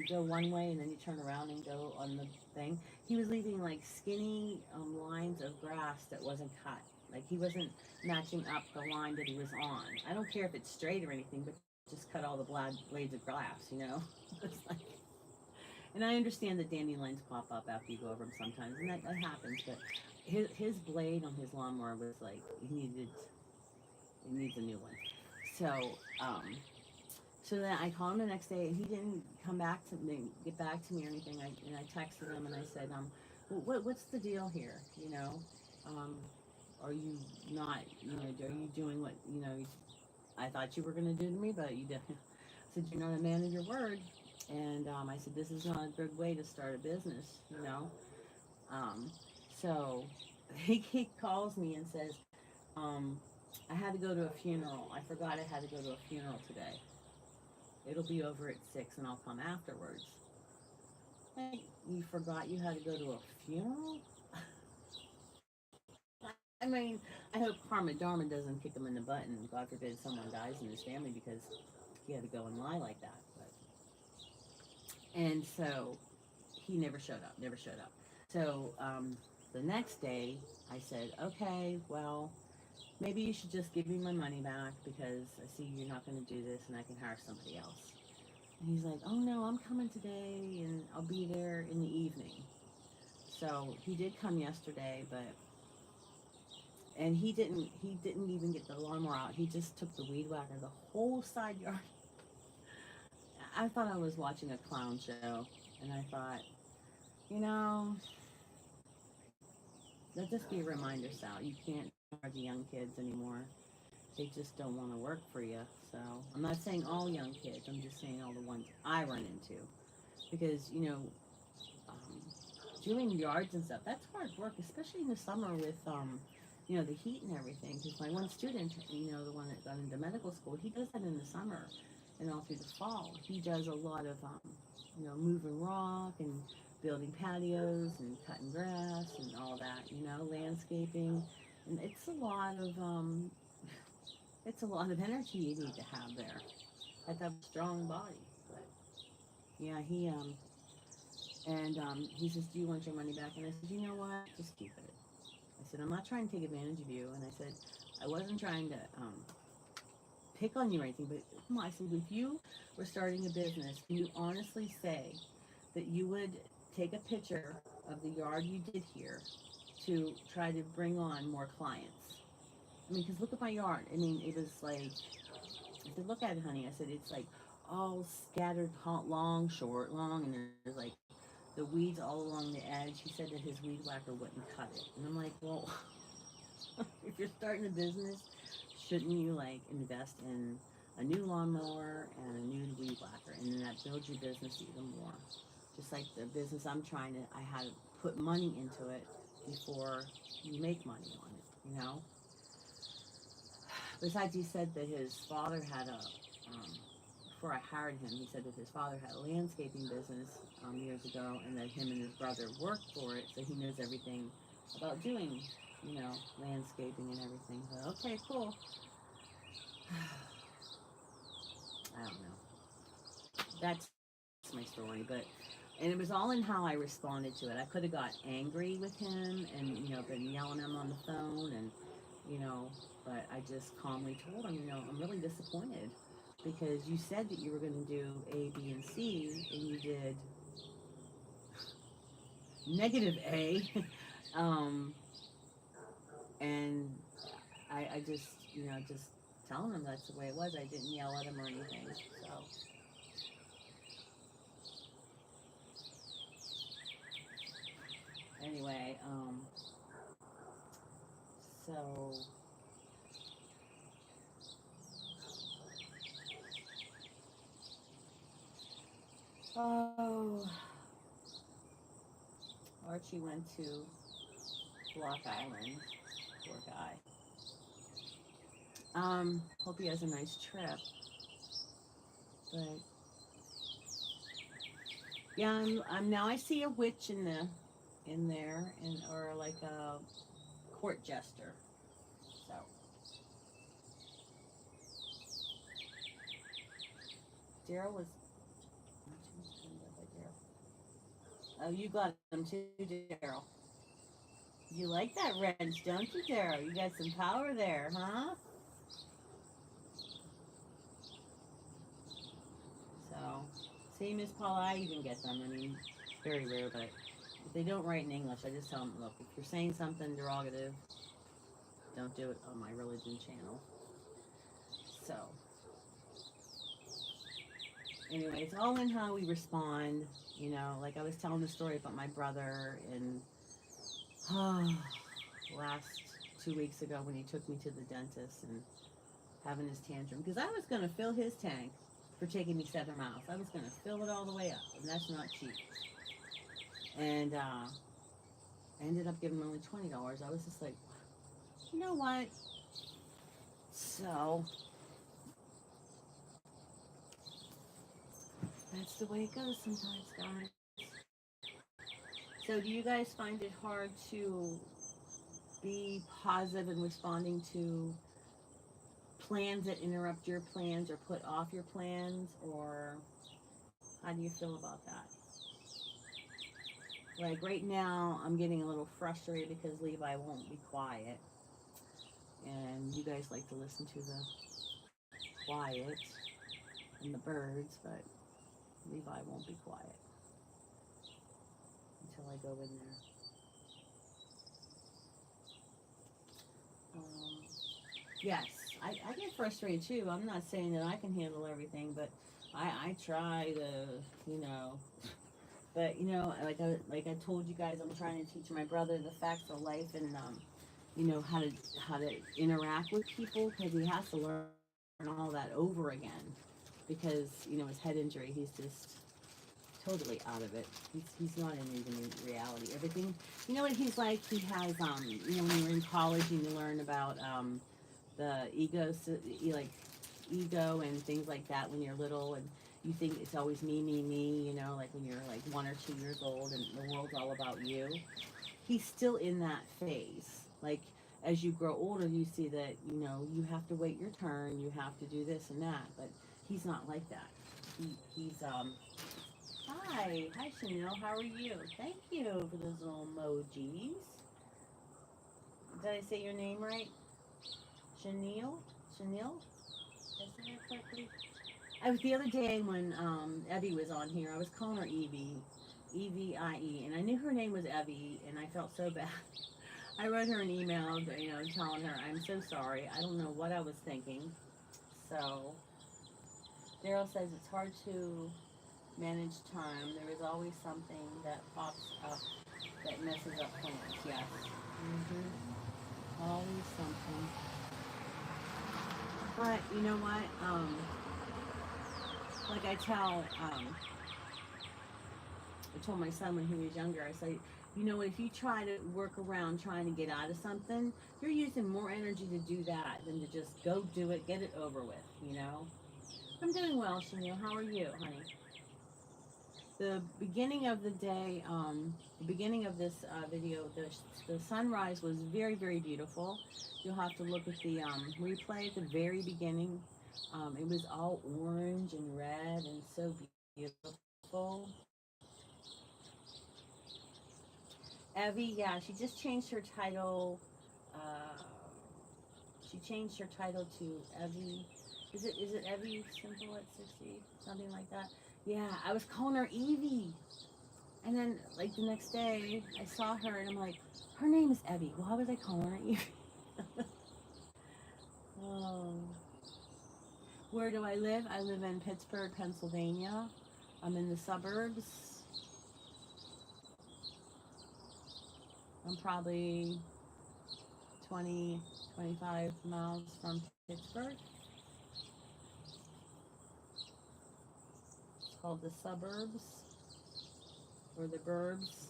go one way and then you turn around and go on the thing. He was leaving like skinny lines of grass that wasn't cut. Like he wasn't matching up the line that he was on. I don't care if it's straight or anything, but just cut all the blades of grass. It's like, and I understand that dandelions pop up after you go over them sometimes, and that happens. But his blade on his lawnmower was like he needs a new one. So so then I called him the next day, and he didn't get back to me or anything. I texted him and I said, what's the deal here? Um, are you not, are you doing what I thought you were going to do to me, but you didn't. I said, you're not a man of your word. And I said, this is not a good way to start a business. Um, so he calls me and says, um, I had to go to a funeral. I forgot I had to go to a funeral today. It'll be over at 6 and I'll come afterwards. Like, you forgot you had to go to a funeral? I mean, I hope Karma Dharma doesn't kick him in the butt and God forbid someone dies in his family because he had to go and lie like that. And so he never showed up, never showed up. So the next day I said, okay, well, maybe you should just give me my money back because I see you're not going to do this and I can hire somebody else. And he's like, oh no, I'm coming today and I'll be there in the evening. So he did come yesterday, and he didn't even get the lawnmower out. He just took the weed whacker, the whole side yard. I thought I was watching a clown show, and I thought, you know, Let this be a reminder, Sal. You can't charge the young kids anymore. They just don't want to work for you. So I'm not saying all young kids. I'm just saying all the ones I run into. Because, um, doing yards and stuff, that's hard work, especially in the summer with, the heat and everything. Because my one student, the one that got into medical school, he does that in the summer and all through the fall. He does a lot of, moving rock and building patios and cutting grass and all that, landscaping. And it's a lot of energy you need to have there. You have to have a strong body. But yeah, he says, "Do you want your money back?" And I said, "You know what? Just keep it." I said, "I'm not trying to take advantage of you." And I said, "I wasn't trying to pick on you or anything, but come on," I said, "if you were starting a business, can you honestly say that you would take a picture of the yard you did here to try to bring on more clients?" I mean, because look at my yard. I mean, it was like, I said, "Look at it, honey." I said, "It's like all scattered, long, short, long, and there's like the weeds all along the edge." He said that his weed whacker wouldn't cut it. And I'm like, well, if you're starting a business, shouldn't you like invest in a new lawnmower and a new weed whacker, and then that builds your business even more? Just like the business I'm trying to, I had to put money into it before you make money on it, you know? Besides, he said that his father had before I hired him, he said that his father had a landscaping business years ago, and that him and his brother worked for it, so he knows everything about doing, landscaping and everything. But okay, cool. I don't know. That's my story, and it was all in how I responded to it. I could have got angry with him and been yelling at him on the phone, and you know, but I just calmly told him, I'm really disappointed because you said that you were going to do A, B, and C, and you did negative A. um, and I just, just telling him that's the way it was. I didn't yell at him or anything. So anyway, so oh, Archie went to Block Island. Poor guy. Hope he has a nice trip. But yeah, I'm now I see a witch in there, and or like a court jester. So Daryl was. Oh, you got them too, Daryl. You like that wrench, don't you, Daryl? You got some power there, huh? So, same as Paula, I even get them. I mean, very rare, but if they don't write in English, I just tell them, look, if you're saying something derogative, don't do it on my religion channel. So, anyway, it's all in how we respond. Like I was telling the story about my brother and last 2 weeks ago when he took me to the dentist and having his tantrum because I was going to fill his tank for taking me 7 miles. I was going to fill it all the way up, and that's not cheap. And I ended up giving him only $20. I was just like, you know what? So that's the way it goes sometimes, guys. So do you guys find it hard to be positive in responding to plans that interrupt your plans or put off your plans, or how do you feel about that? Like right now, I'm getting a little frustrated because Levi won't be quiet, and you guys like to listen to the quiet and the birds, but Levi won't be quiet until I go in there. Um, yes, I get frustrated too. I'm not saying that I can handle everything, but I try to, you know, But you know, like I told you guys, I'm trying to teach my brother the facts of life and you know how to interact with people because he has to learn all that over again because you know his head injury. He's just totally out of it. He's not in even in reality. Everything, you know what he's like. He has you know when you're in college and you learn about the like ego and things like that when you're little and you think it's always me, you know, like when you're like 1 or 2 years old and the world's all about you. He's still in that phase. Like as you grow older, you see that you know you have to wait your turn, you have to do this and that. But he's not like that. He's hi Chanel, how are you? Thank you for those little emojis. Did I say your name right? Chanel? Chanel? Did I say that correctly? I was the other day when Evie was on here. I was calling her Evie, Evie, and I knew her name was Evie, and I felt so bad. I wrote her an email, you know, telling her I'm so sorry. I don't know what I was thinking. So Daryl says it's hard to manage time. There is always something that pops up that messes up plans. Yes. Always something. But you know what? Like I told my son when he was younger, I say, you know, if you try to work around trying to get out of something, you're using more energy to do that than to just go do it, get it over with, you know? I'm doing well, Chanel. How are you, honey? The beginning of the day, the beginning of this video, the sunrise was very, very beautiful. You'll have to look at the replay at the very beginning. It was all orange and red and so beautiful. Evie, yeah, she just changed her title. Uh, she changed her title to Evie. Is it Evie Simple at 60? Something like that. Yeah, I was calling her Evie. And then like the next day I saw her and I'm like, her name is Evie. Why was I calling her Evie? Oh. Where do I live? I live in Pittsburgh, Pennsylvania. I'm in the suburbs. I'm probably 20, 25 miles from Pittsburgh. It's called the suburbs or the burbs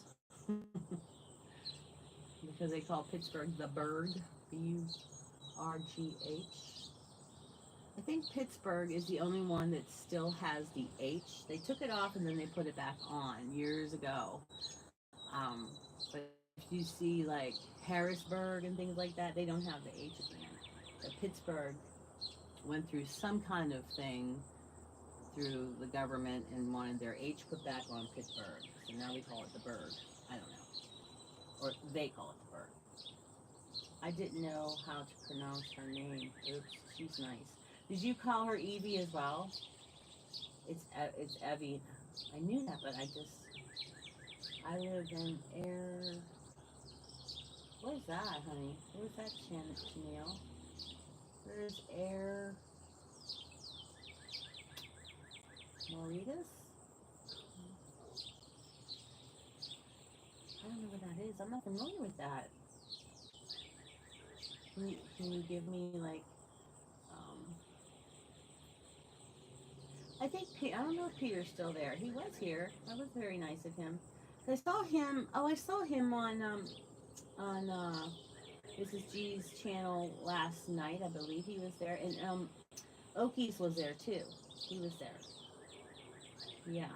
because they call Pittsburgh the Burg, Burgh. I think Pittsburgh is the only one that still has the H. They took it off and then they put it back on years ago. But if you see like Harrisburg and things like that, they don't have the H again. But Pittsburgh went through some kind of thing through the government and wanted their H put back on Pittsburgh. So now we call it the Burg. I don't know. Or they call it the Burg. I didn't know how to pronounce her name. Oops, she's nice. Did you call her Evie as well? It's Evie. I knew that, but I live in Air. What is that, honey? Where's that Chanel? Where's Air Mauritius? I don't know what that is. I'm not familiar with that. Can you give me like um, I don't know if Peter's still there. He was here. That was very nice of him. I saw him. Oh, I saw him on this is G's channel last night. I believe he was there, and Okies was there too. He was there. Yeah.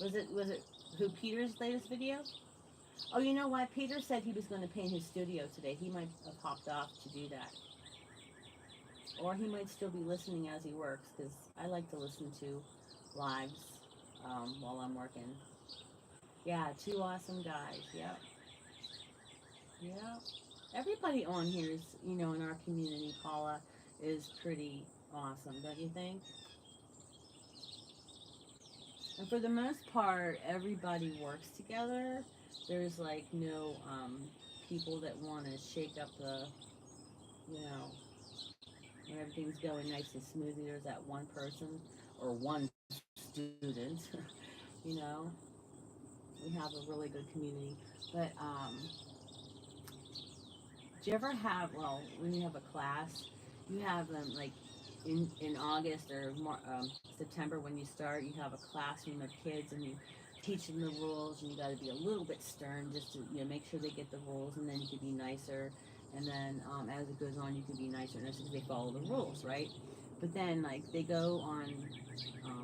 Was it who Peter's latest video? Oh, you know what? Peter said he was going to paint his studio today. He might have popped off to do that, or he might still be listening as he works because I like to listen to lives while I'm working. Yeah, two awesome guys. Yep. Yep. Everybody on here is, you know, in our community, Paula, is pretty awesome, don't you think? And for the most part, everybody works together. There's like no people that want to shake up the, you know, when everything's going nice and smoothly. There's that one person or one stupid students. You know, we have a really good community. But do you ever have, well, when you have a class, you have them like in August or September when you start, you have a classroom of kids and you teach them the rules and you got to be a little bit stern just to, make sure they get the rules, and then you can be nicer. And then as it goes on, you can be nicer and nicer because they follow the rules, right? But then, like, they go on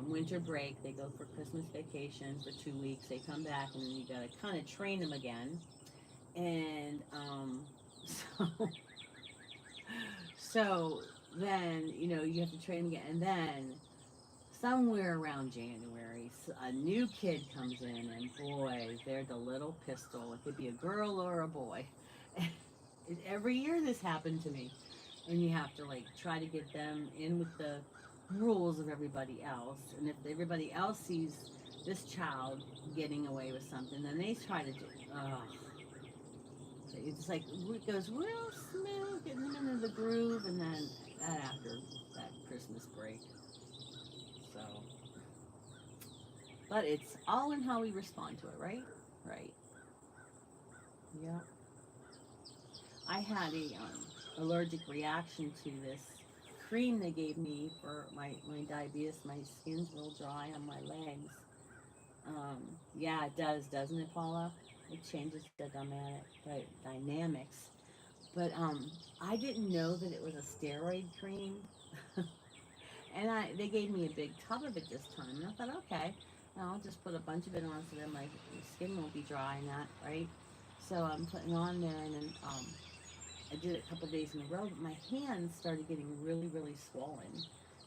winter break, they go for Christmas vacation for 2 weeks, they come back, and then you got to kind of train them again. And so so then, you have to train again, and then somewhere around January, a new kid comes in, and boy, they're the little pistol. It could be a girl or a boy. Every year this happened to me, and you have to like try to get them in with the rules of everybody else, and if everybody else sees this child getting away with something, then they try to do. It's like it goes real smooth, getting them into the groove, and then that after that Christmas break. So, but it's all in how we respond to it, right? Right. Yeah. I had a allergic reaction to this cream they gave me for my diabetes. My skin's real dry on my legs. Yeah, it does, doesn't it, Paula? It changes the dynamics. But I didn't know that it was a steroid cream, and they gave me a big tub of it this time. And I thought, okay, I'll just put a bunch of it on so that my skin won't be dry and that, right? So I'm putting on there, and then I did it a couple days in a row, but my hands started getting really, really swollen,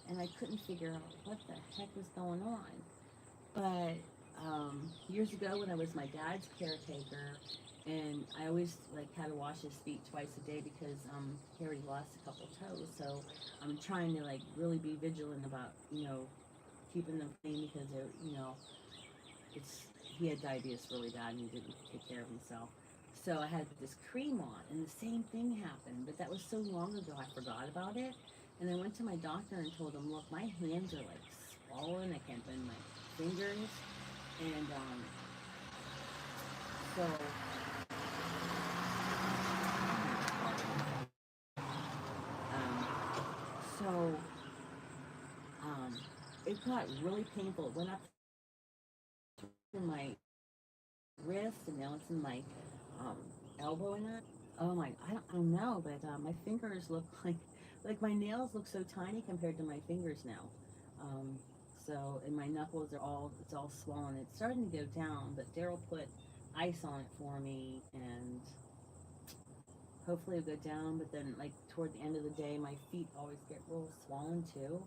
and I couldn't figure out what the heck was going on. But years ago, when I was my dad's caretaker, and I always like had to wash his feet twice a day because he already lost a couple toes. So I'm trying to like really be vigilant about keeping them clean because they're it's he had diabetes really bad and he didn't take care of himself. So I had this cream on, and the same thing happened. But that was so long ago, I forgot about it. And I went to my doctor and told him, "Look, my hands are like swollen. I can't bend my fingers." And so so it got really painful. It went up to my wrist, and now it's in my um, elbow and that. Oh my, I don't know, but my fingers look like my nails look so tiny compared to my fingers now. Um, and my knuckles are it's all swollen. It's starting to go down, but Daryl put ice on it for me, and hopefully it'll go down. But then, like toward the end of the day, my feet always get real swollen too,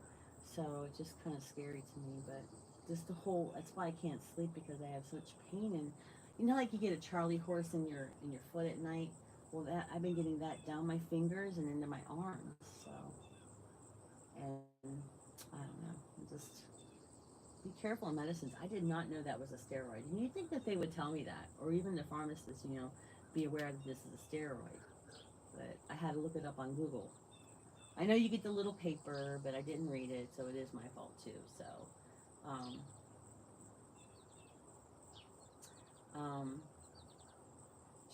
so it's just kind of scary to me. But just the whole, that's why I can't sleep, because I have such pain. And like you get a Charlie horse in your foot at night. Well, that I've been getting that down my fingers and into my arms. So, and I don't know. Just be careful in medicines. I did not know that was a steroid. And you'd think that they would tell me that, or even the pharmacist, be aware that this is a steroid. But I had to look it up on Google. I know you get the little paper, but I didn't read it, so it is my fault too. So, um, um,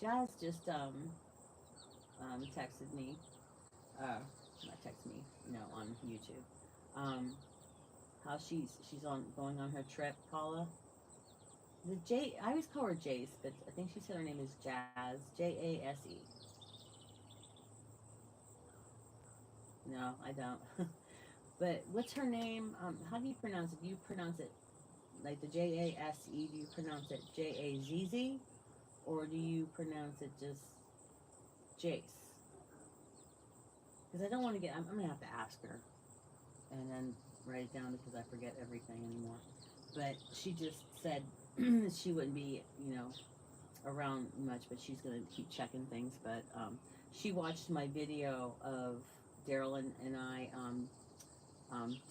Jazz just texted me, not texted me, on YouTube. How she's on going on her trip, Paula. I always call her Jace, but I think she said her name is Jazz, Jase. No, I don't. But what's her name? How do you pronounce it? Do you pronounce it like the Jase? Do you pronounce it Jazz, or do you pronounce it just Jace? Because I don't want to get. I'm gonna have to ask her and then write it down because I forget everything anymore. But she just said she wouldn't be, around much, but she's gonna keep checking things. But she watched my video of Daryl and I.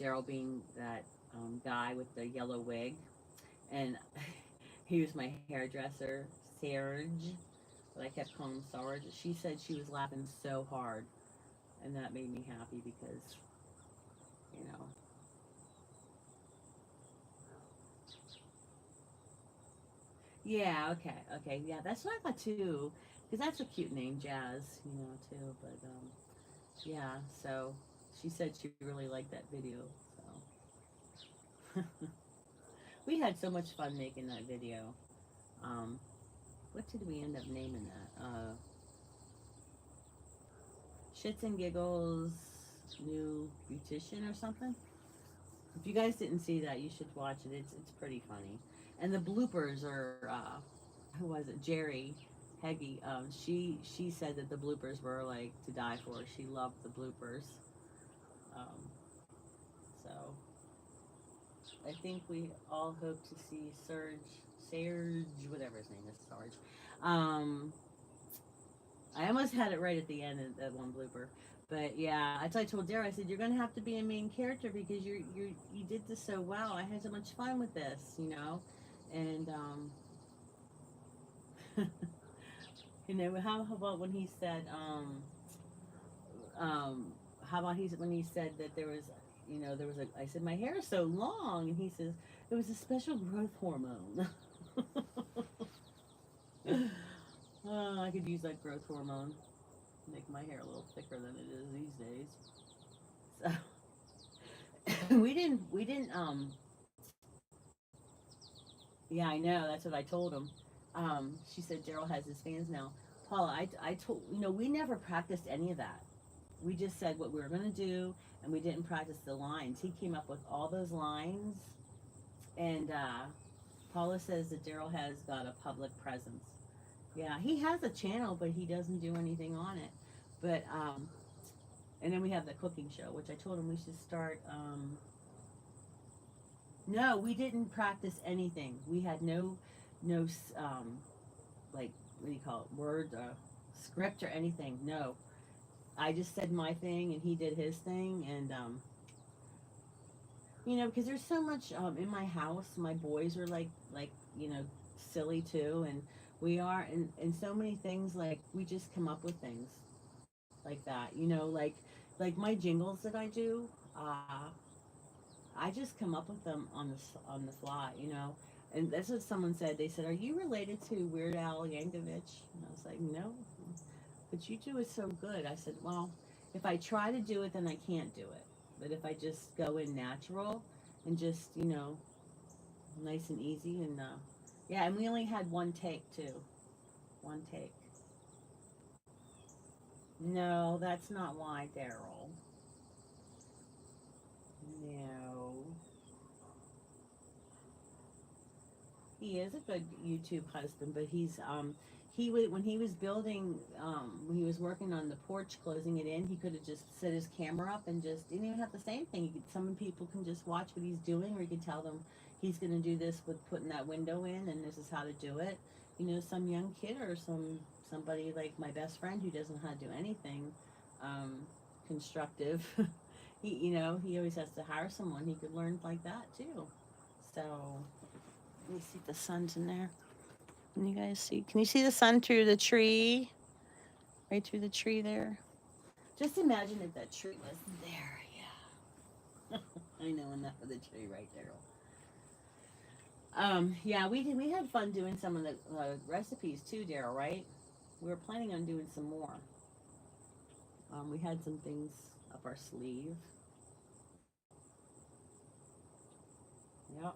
Daryl being that guy with the yellow wig, and he was my hairdresser, Serge, but I kept calling him Sarge. She said she was laughing so hard, and that made me happy because, you know, Yeah, okay. Yeah, that's what I thought too. Because that's a cute name, Jazz, too. But, yeah, so she said she really liked that video. So we had so much fun making that video. Um, what did we end up naming that? Shits and Giggles New Beautician or something? If you guys didn't see that, you should watch it. It's pretty funny. And the bloopers are who was it? Jerry Heggie. She said that the bloopers were like to die for. She loved the bloopers. Um, so I think we all hope to see Serge, whatever his name is, Sarge. Um, I almost had it right at the end of that one blooper. But yeah, I told Dara, I said, you're gonna have to be a main character because you did this so well. I had so much fun with this. And how about when he said, um, how about when he said that there was I said my hair is so long, and he says it was a special growth hormone. I could use that growth hormone, make my hair a little thicker than it is these days. So we didn't. Yeah, I know. That's what I told him. She said Daryl has his fans now. Paula, I told we never practiced any of that. We just said what we were gonna do, and we didn't practice the lines. He came up with all those lines, and Paula says that Daryl has got a public presence. Yeah, he has a channel, but he doesn't do anything on it. But and then we have the cooking show, which I told him we should start. No, we didn't practice anything. We had no like what do you call it, word, script or anything. No, I just said my thing and he did his thing, and because there's so much in my house. My boys are like silly too, and we are, and so many things, like we just come up with things like that. Like my jingles that I do. I just come up with them on the fly. And that's what someone said. They said, "Are you related to Weird Al Yankovic?" And I was like, "No, but you do it so good." I said, "Well, if I try to do it, then I can't do it. But if I just go in natural and just nice and easy, and yeah, and we only had one take too, one take. No, that's not why, Daryl. No, he is a good YouTube husband, but when he was building, when he was working on the porch, closing it in, he could have just set his camera up and just didn't even have to say anything. Some people can just watch what he's doing, or he can tell them he's going to do this with putting that window in, and this is how to do it. Some young kid or somebody like my best friend who doesn't know how to do anything um, constructive. He always has to hire someone. He could learn like that too. So let me see if the sun's in there. Can you guys see? Can you see the sun through the tree? Right through the tree there? Just imagine if that tree was there. Yeah. I know enough of the tree right there. Yeah, we had fun doing some of the recipes too, Daryl, right? We were planning on doing some more. We had some things up our sleeve. Yep.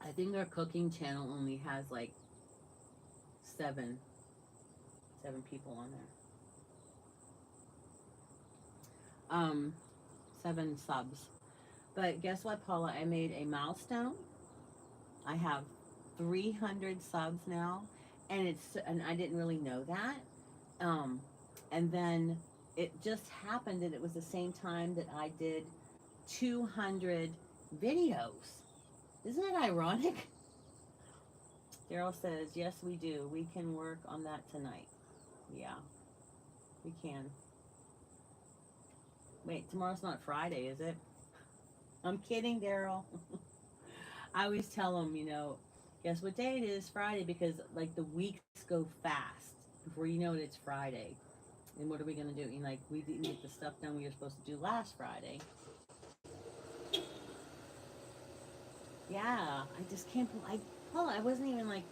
I think our cooking channel only has like seven seven people on there. 7 subs. But guess what, Paula? I made a milestone. I have 300 subs now, and I didn't really know that. Um, and then it just happened that it was the same time that I did 200 videos. Isn't it ironic? Daryl says, "Yes, we do. We can work on that tonight." Yeah, we can. Wait, tomorrow's not Friday, is it? I'm kidding, Daryl. I always tell him, guess what day it is? Friday, because like the weeks go fast. Before you know it, it's Friday. And what are we gonna do? We didn't get the stuff done we were supposed to do last Friday. Yeah, I just can't. Paula, I wasn't even like.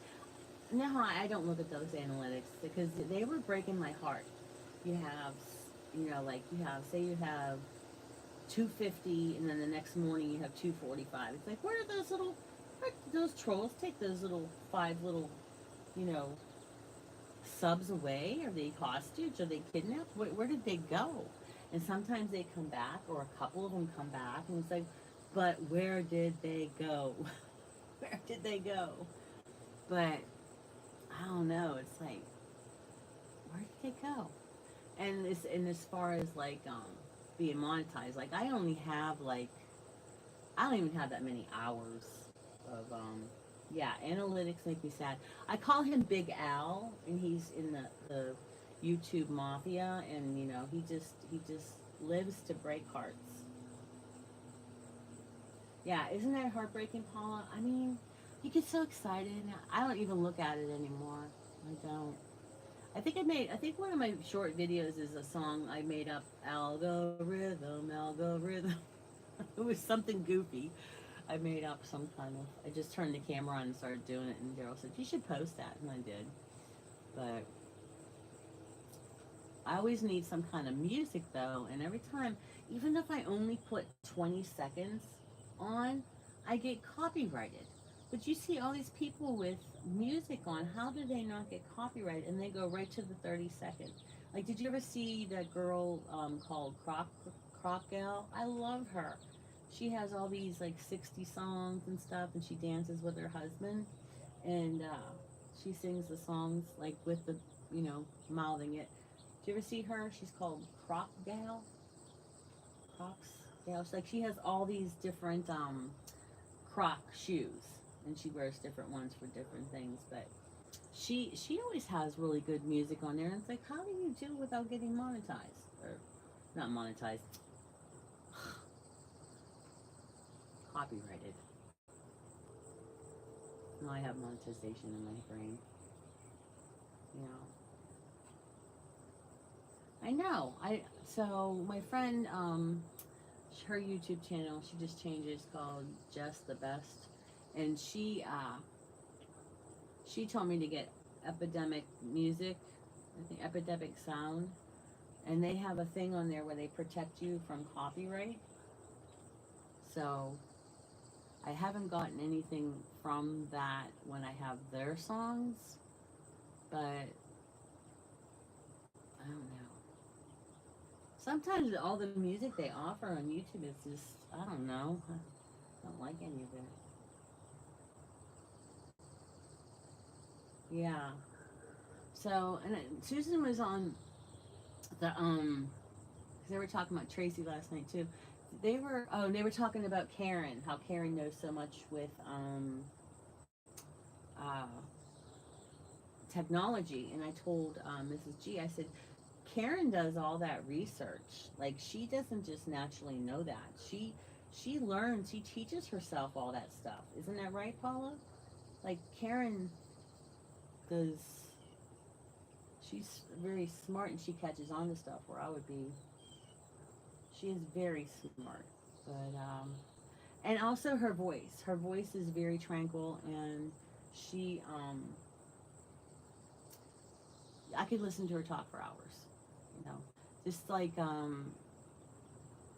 No, I don't look at those analytics because they were breaking my heart. You have, like you have, say you have 250, and then the next morning you have 245. It's like, where did those trolls take those little five little, you know, subs away? Are they hostage? Are they kidnapped? Where did they go? And sometimes they come back, or a couple of them come back, and it's like, but where did they go? Where did they go? But I don't know. It's like, where did they go? And as far as like being monetized, like I don't even have that many hours of yeah, analytics make me sad. I call him Big Al, and he's in the YouTube mafia, and he just lives to break hearts. Yeah, isn't that heartbreaking, Paula? I mean, you get so excited. I don't even look at it anymore. I don't. I think one of my short videos is a song I made up, algorithm, algorithm. It was something goofy. I made up some kind of. I just turned the camera on and started doing it, and Daryl said, "You should post that," and I did. But I always need some kind of music though, and every time, even if I only put 20 seconds on, I get copyrighted. But you see all these people with music on, how do they not get copyrighted? And they go right to the 30 second. Like, did you ever see that girl called Croc Gal? I love her. She has all these like 60 songs and stuff, and she dances with her husband, and she sings the songs like with the, mouthing it. Do you ever see her? She's called Croc Gal. Crocs Gal. She's like she has all these different Croc shoes, and she wears different ones for different things. But she always has really good music on there, and it's like, how do you do without getting monetized or not monetized, copyrighted? Now I have monetization in my brain. You know, I know. My friend, her YouTube channel, she just changed it. It's called Just the Best, and she told me to get Epidemic Music, I think Epidemic Sound, and they have a thing on there where they protect you from copyright. So I haven't gotten anything from that when I have their songs, but I don't know. Sometimes all the music they offer on YouTube is just, I don't know. I don't like any of it. Yeah. So, and Susan was on the because they were talking about Tracy last night too. They were talking about Karen, how Karen knows so much with uh, technology, and I told Mrs. G, I said, Karen does all that research. Like, she doesn't just naturally know that. She learns. She teaches herself all that stuff. Isn't that right, Paula? Like, Karen does. She's very smart, and she catches on to stuff where I would be. She is very smart, but and also her voice. Her voice is very tranquil, and she I could listen to her talk for hours. You know, just like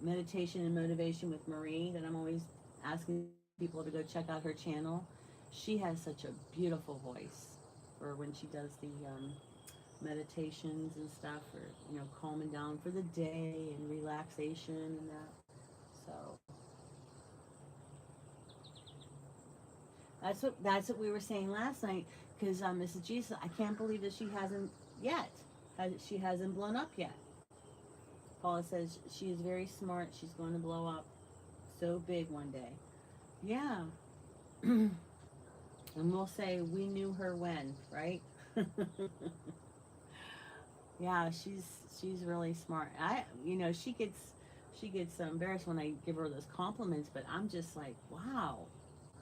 meditation and motivation with Marie that I'm always asking people to go check out her channel. She has such a beautiful voice for when she does the meditations and stuff, or calming down for the day and relaxation and that. So that's what we were saying last night. Because Mrs. Jesus, I can't believe that she hasn't yet. She hasn't blown up yet. Paula says she is very smart. She's going to blow up so big one day. Yeah. And we'll say we knew her when, right? Yeah, she's really smart. She gets embarrassed when I give her those compliments, but I'm just like, wow,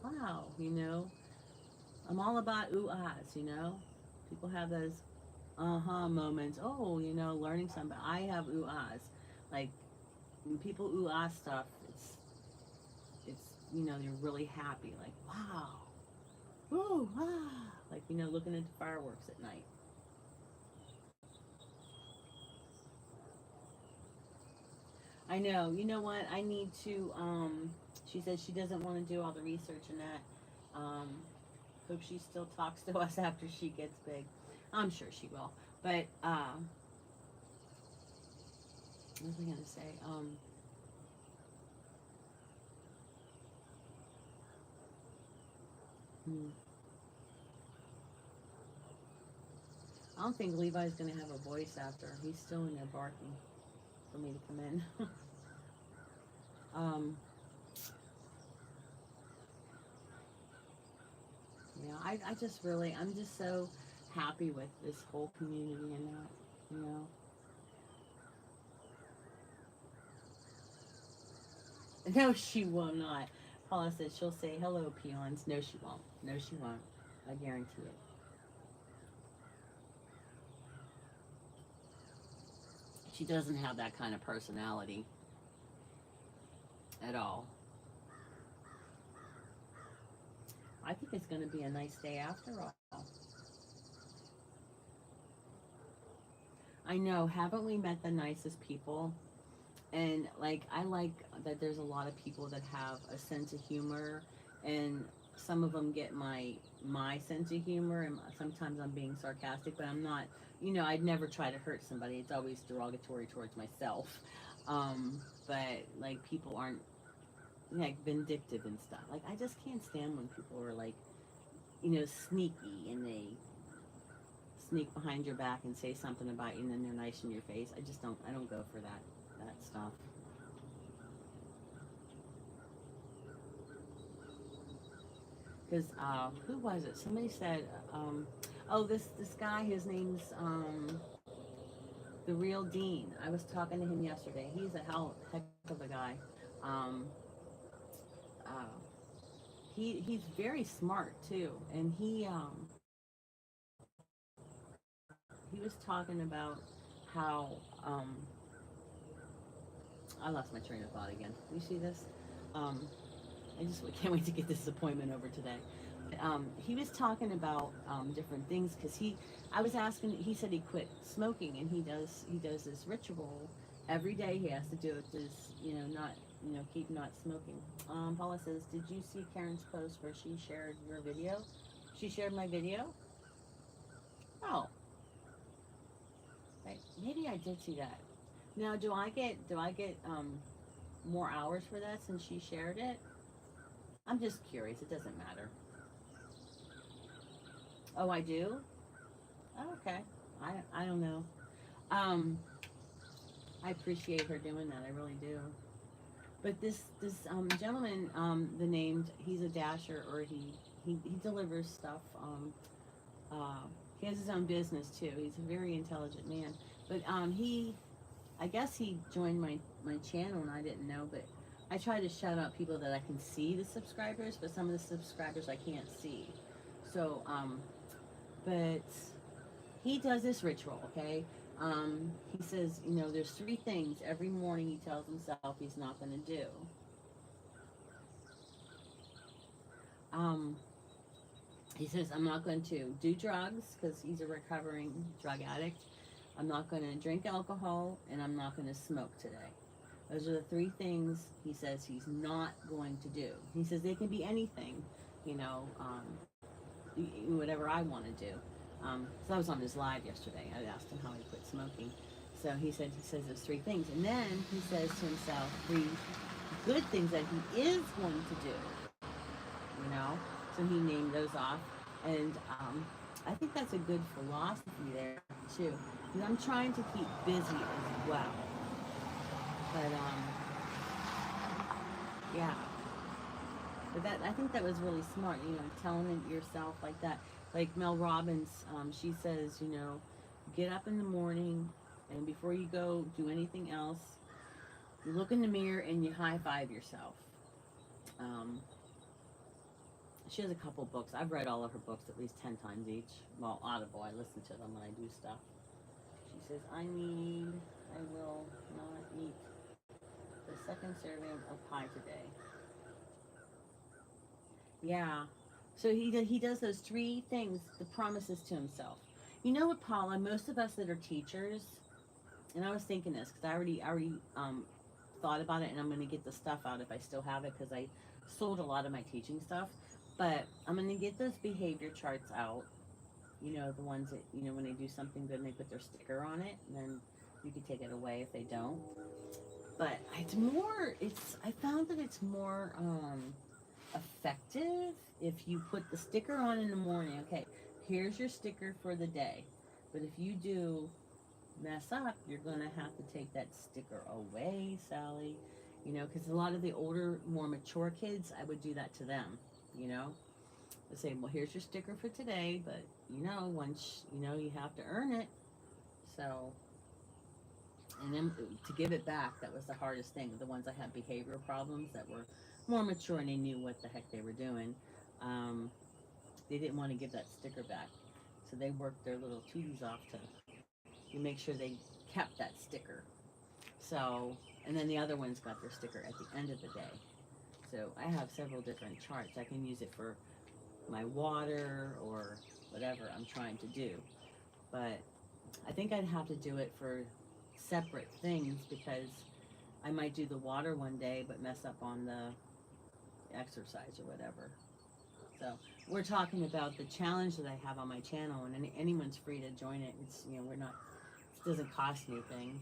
wow. I'm all about ooh ahs. People have those moments. Oh, learning something. I have ooh ahs. Like when people ooh ah stuff, it's you know, you're really happy, like, wow, woo, ah, like, you know, looking at the fireworks at night. I know. You know what? I need to. She says she doesn't want to do all the research in that. Hope she still talks to us after she gets big. I'm sure she will. But what was I gonna say? Hmm, I don't think Levi's gonna have a voice after. He's still in there barking for me to come in. um, yeah, I just really, I'm just so happy with this whole community and that, you know. No, she will not. Paula says she'll say hello, peons. No, she won't. No, she won't. I guarantee it. She doesn't have that kind of personality at all. I think it's going to be a nice day after all. I know. Haven't we met the nicest people? And like, I like that there's a lot of people that have a sense of humor, and some of them get my sense of humor, and sometimes I'm being sarcastic, but I'm not. You know, I'd never try to hurt somebody. It's always derogatory towards myself. But like, people aren't like vindictive and stuff. Like, I just can't stand when people are like, you know, sneaky, and they sneak behind your back and say something about you, and then they're nice in your face. I just don't. I don't go for that stuff. Because who was it? Somebody said, oh, this guy. His name's the real Dean. I was talking to him yesterday. He's a heck of a guy. Um, uh, he's very smart too, and he was talking about how I lost my train of thought again. You see this? Um, I just can't wait to get this appointment over today. He was talking about different things because I was asking. He said he quit smoking, and he does this ritual every day. He has to do it to, not, keep not smoking. Paula says, did you see Karen's post where she shared your video? She shared my video. Oh, right. Maybe I did see that. Now, do I get more hours for that since she shared it? I'm just curious. It doesn't matter. Oh, I do. Oh, okay. I don't know. Um, I appreciate her doing that. I really do. But this gentleman, the named, he's a dasher, or he delivers stuff. Uh, he has his own business too. He's a very intelligent man. But I guess he joined my channel and I didn't know. But I try to shout out people that I can see the subscribers, but some of the subscribers I can't see. So but he does this ritual, okay? He says, there's three things every morning he tells himself he's not going to do. Um, he says, I'm not going to do drugs because he's a recovering drug addict. I'm not going to drink alcohol, and I'm not going to smoke today. Those are the three things he says he's not going to do. He says they can be anything, you know, whatever I want to do. So I was on his live yesterday. I asked him how he quit smoking. So he says those three things. And then he says to himself three good things that he is going to do, you know? So he named those off. And I think that's a good philosophy there, too. Because I'm trying to keep busy as well. But, yeah. But I think that was really smart, telling it yourself like that. Like Mel Robbins, she says, get up in the morning, and before you go do anything else, you look in the mirror and you high five yourself. Um, she has a couple books. I've read all of her books at least 10 times each. Well, Audible. I listen to them when I do stuff. She says, I will not eat the second serving of pie today. Yeah. So he does those three things, the promises to himself. You know what, Paula? Most of us that are teachers, and I was thinking this because I already thought about it, and I'm going to get the stuff out if I still have it because I sold a lot of my teaching stuff. But I'm going to get those behavior charts out. You know, the ones that, you know, when they do something good and they put their sticker on it, and then you can take it away if they don't. But I found that it's more effective if you put the sticker on in the morning. Okay, here's your sticker for the day. But if you do mess up, you're going to have to take that sticker away, Sally. You know, because a lot of the older, more mature kids, I would do that to them. You know, I say, well, here's your sticker for today, but you know, once you know, you have to earn it. So, and then to give it back, that was the hardest thing. The ones that had behavioral problems that were more mature and they knew what the heck they were doing, um, they didn't want to give that sticker back. So they worked their little tooties off to make sure they kept that sticker. So, and then the other ones got their sticker at the end of the day. So I have several different charts. I can use it for my water or whatever I'm trying to do. But I think I'd have to do it for separate things because I might do the water one day but mess up on the exercise or whatever. So we're talking about the challenge that I have on my channel, and anyone's free to join it. It's, you know, we're not, it doesn't cost anything,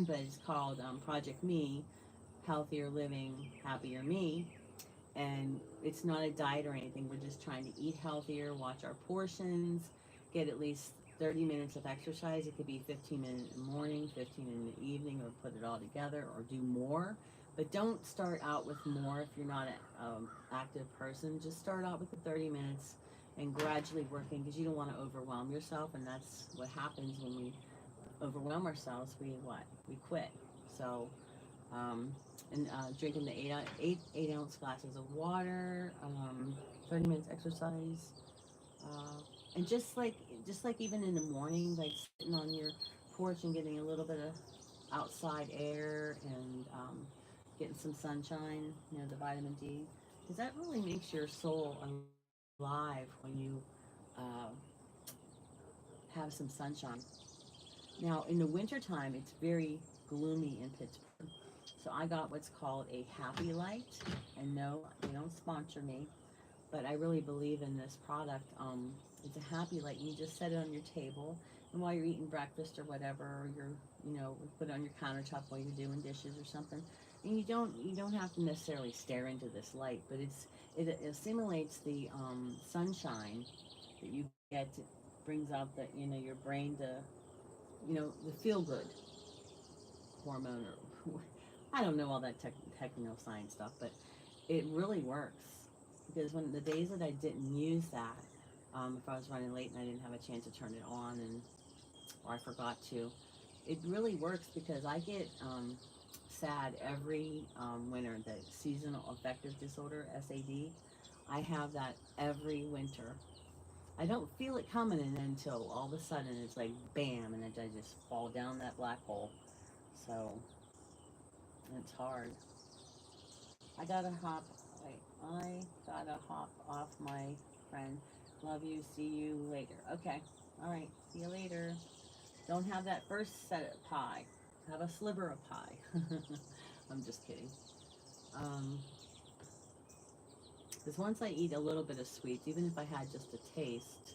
but it's called Project Me, Healthier Living, Happier Me. And it's not a diet or anything. We're just trying to eat healthier, watch our portions, get at least 30 minutes of exercise. It could be 15 minutes in the morning, 15 in the evening, or put it all together, or do more. But don't start out with more if you're not an active person. Just start out with the 30 minutes and gradually working because you don't want to overwhelm yourself. And that's what happens when we overwhelm ourselves. We what? We quit. So and drinking the eight ounce glasses of water, 30 minutes exercise, uh, and just like even in the morning, like sitting on your porch and getting a little bit of outside air and getting some sunshine, you know, the vitamin D, because that really makes your soul alive when you uh, have some sunshine. Now, in the wintertime, it's very gloomy in Pittsburgh. So I got what's called a happy light. And no, they don't sponsor me, but I really believe in this product. It's a happy light. You just set it on your table, and while you're eating breakfast or whatever, or you're, you know, put it on your countertop while you're doing dishes or something. And you don't have to necessarily stare into this light, but it simulates the sunshine that you get. It brings out the, you know, your brain to, you know, the feel good hormone or I don't know all that techno science stuff, but it really works because when the days that I didn't use that, if I was running late and I didn't have a chance to turn it on and or I forgot to, it really works because I get sad every winter. The seasonal affective disorder (SAD), I have that every winter. I don't feel it coming in until all of a sudden it's like bam, and I just fall down that black hole. So it's hard. I gotta hop. Wait, I gotta hop off, my friend. Love you. See you later. Okay. All right. See you later. Don't have that first set of pie. Have a sliver of pie. I'm just kidding. Um, because once I eat a little bit of sweets, even if I had just a taste,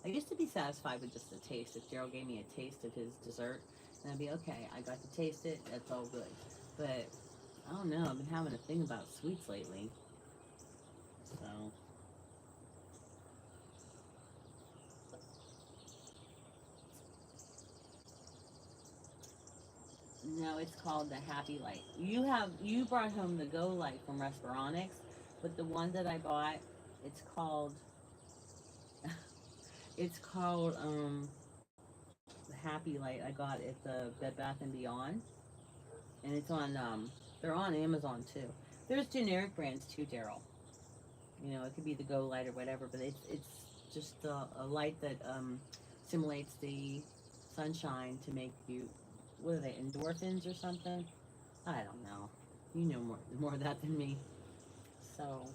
I used to be satisfied with just a taste. If Gerald gave me a taste of his dessert, then I'd be okay. I got to taste it. That's all good. But I don't know. I've been having a thing about sweets lately. So no, it's called the Happy Light. You brought home the Go Light from Respironics, but the one that I bought, it's called it's called the Happy Light. I got at the Bed Bath and Beyond, and it's on they're on Amazon too. There's generic brands too, Daryl. You know, it could be the Go Light or whatever, but it's just a light that simulates the sunshine to make you, what are they, endorphins or something? I don't know. You know more of that than me. So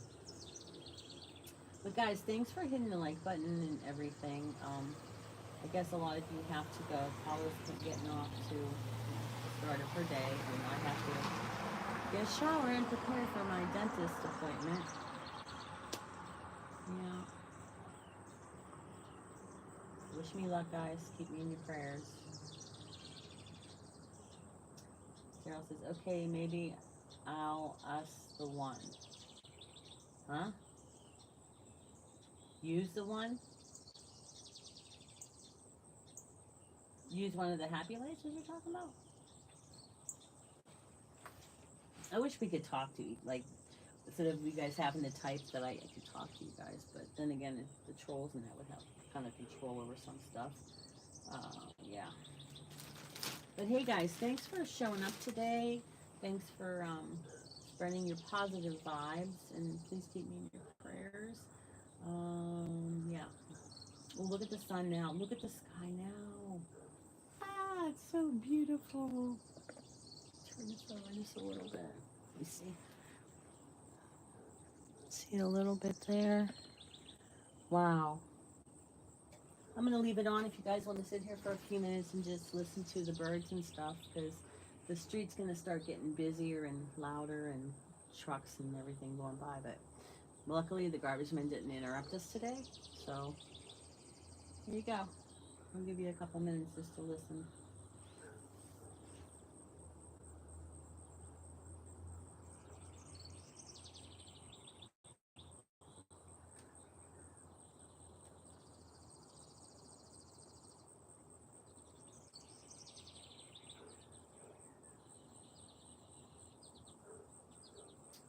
But guys, thanks for hitting the like button and everything. I guess a lot of you have to go. Paula's getting off to the start of her day, and I have to get a shower and prepare for my dentist appointment. Yeah. Wish me luck, guys. Keep me in your prayers. Cheryl says, okay, maybe I'll us the one. Huh? Use the one? Use one of the happy laces you're talking about? I wish we could talk to you. Like, instead of you guys having to type that I could talk to you guys. But then again, the trolls and that would have kind of control over some stuff. Yeah. But hey, guys, thanks for showing up today. Thanks for spreading your positive vibes. And please keep me in your prayers. Yeah. Well, look at the sun now. Look at the sky now. Ah, it's so beautiful. Turn this over just a little bit. Let me see. See a little bit there. Wow. I'm going to leave it on if you guys want to sit here for a few minutes and just listen to the birds and stuff, because the street's going to start getting busier and louder and trucks and everything going by. But luckily, the garbage men didn't interrupt us today. So here you go. I'll give you a couple minutes just to listen.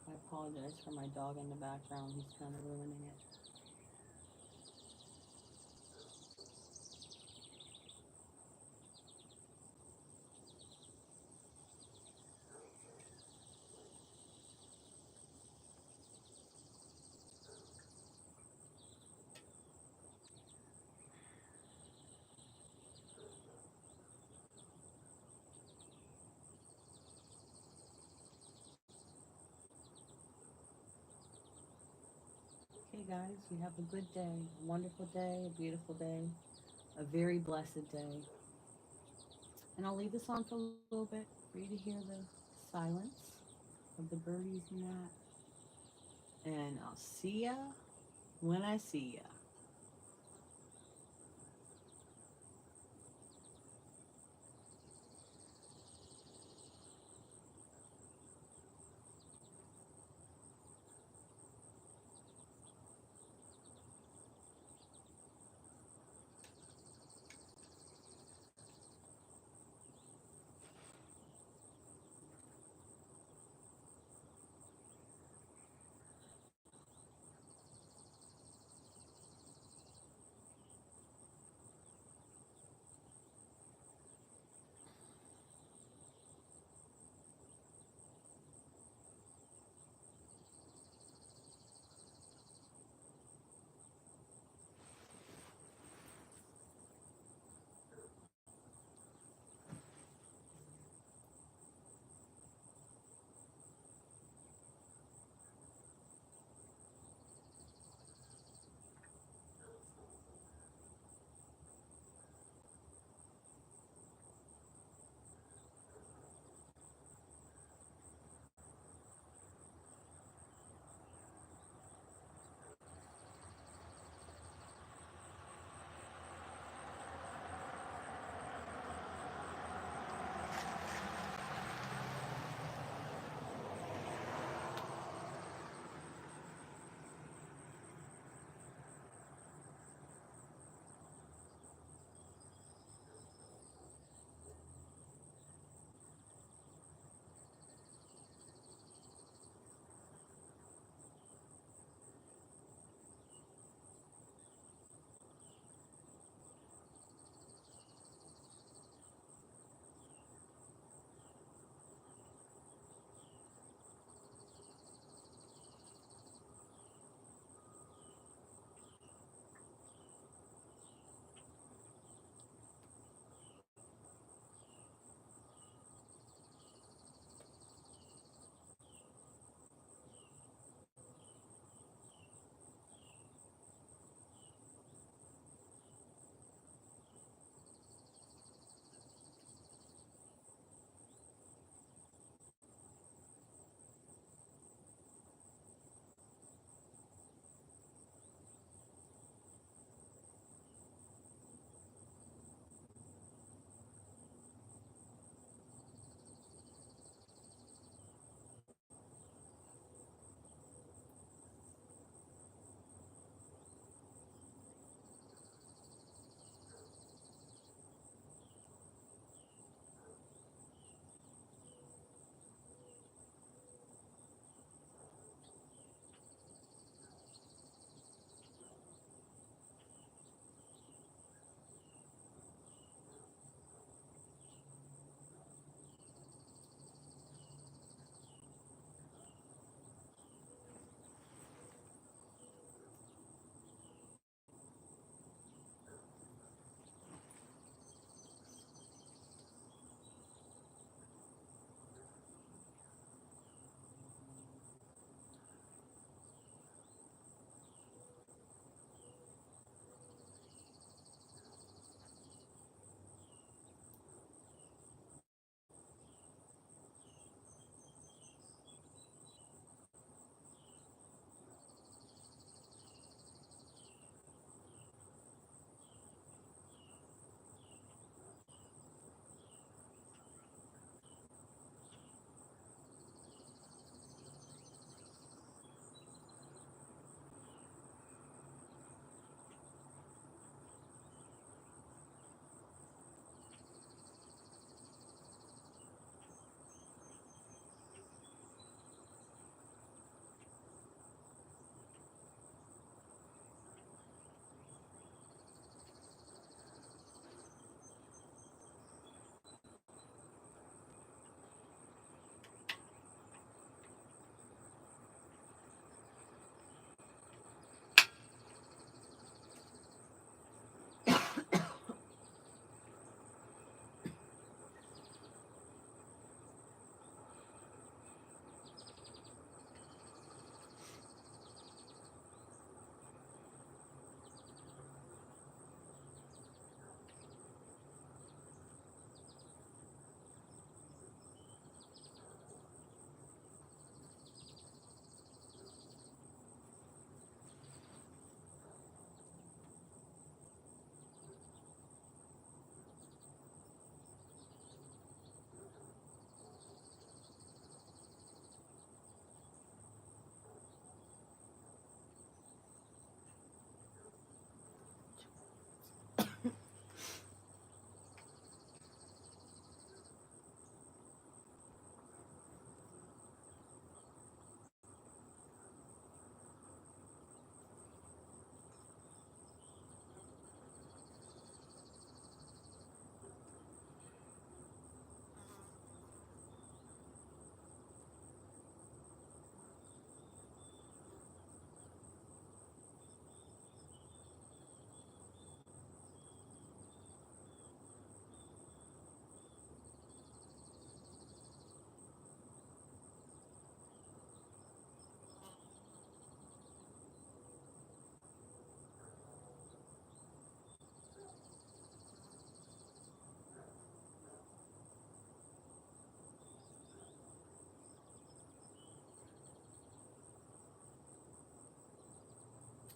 I apologize for my dog in the background. He's kind of ruining it. Okay, guys, you have a good day, a wonderful day, a beautiful day, a very blessed day. And I'll leave this on for a little bit for you to hear the silence of the birdies and that. And I'll see ya when I see ya.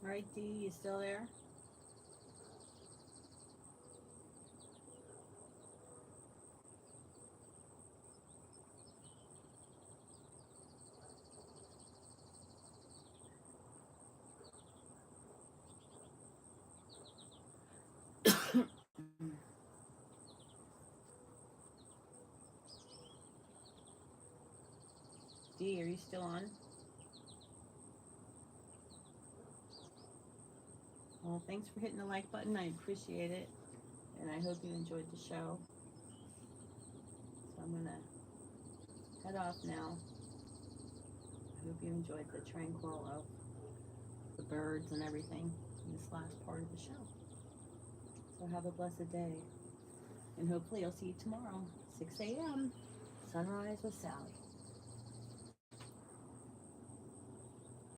All right, Dee, you still there? Dee, are you still on? Well, thanks for hitting the like button. I appreciate it. And I hope you enjoyed the show. So I'm going to head off now. I hope you enjoyed the tranquil of the birds and everything in this last part of the show. So have a blessed day. And hopefully I'll see you tomorrow, 6 a.m. Sunrise with Sally.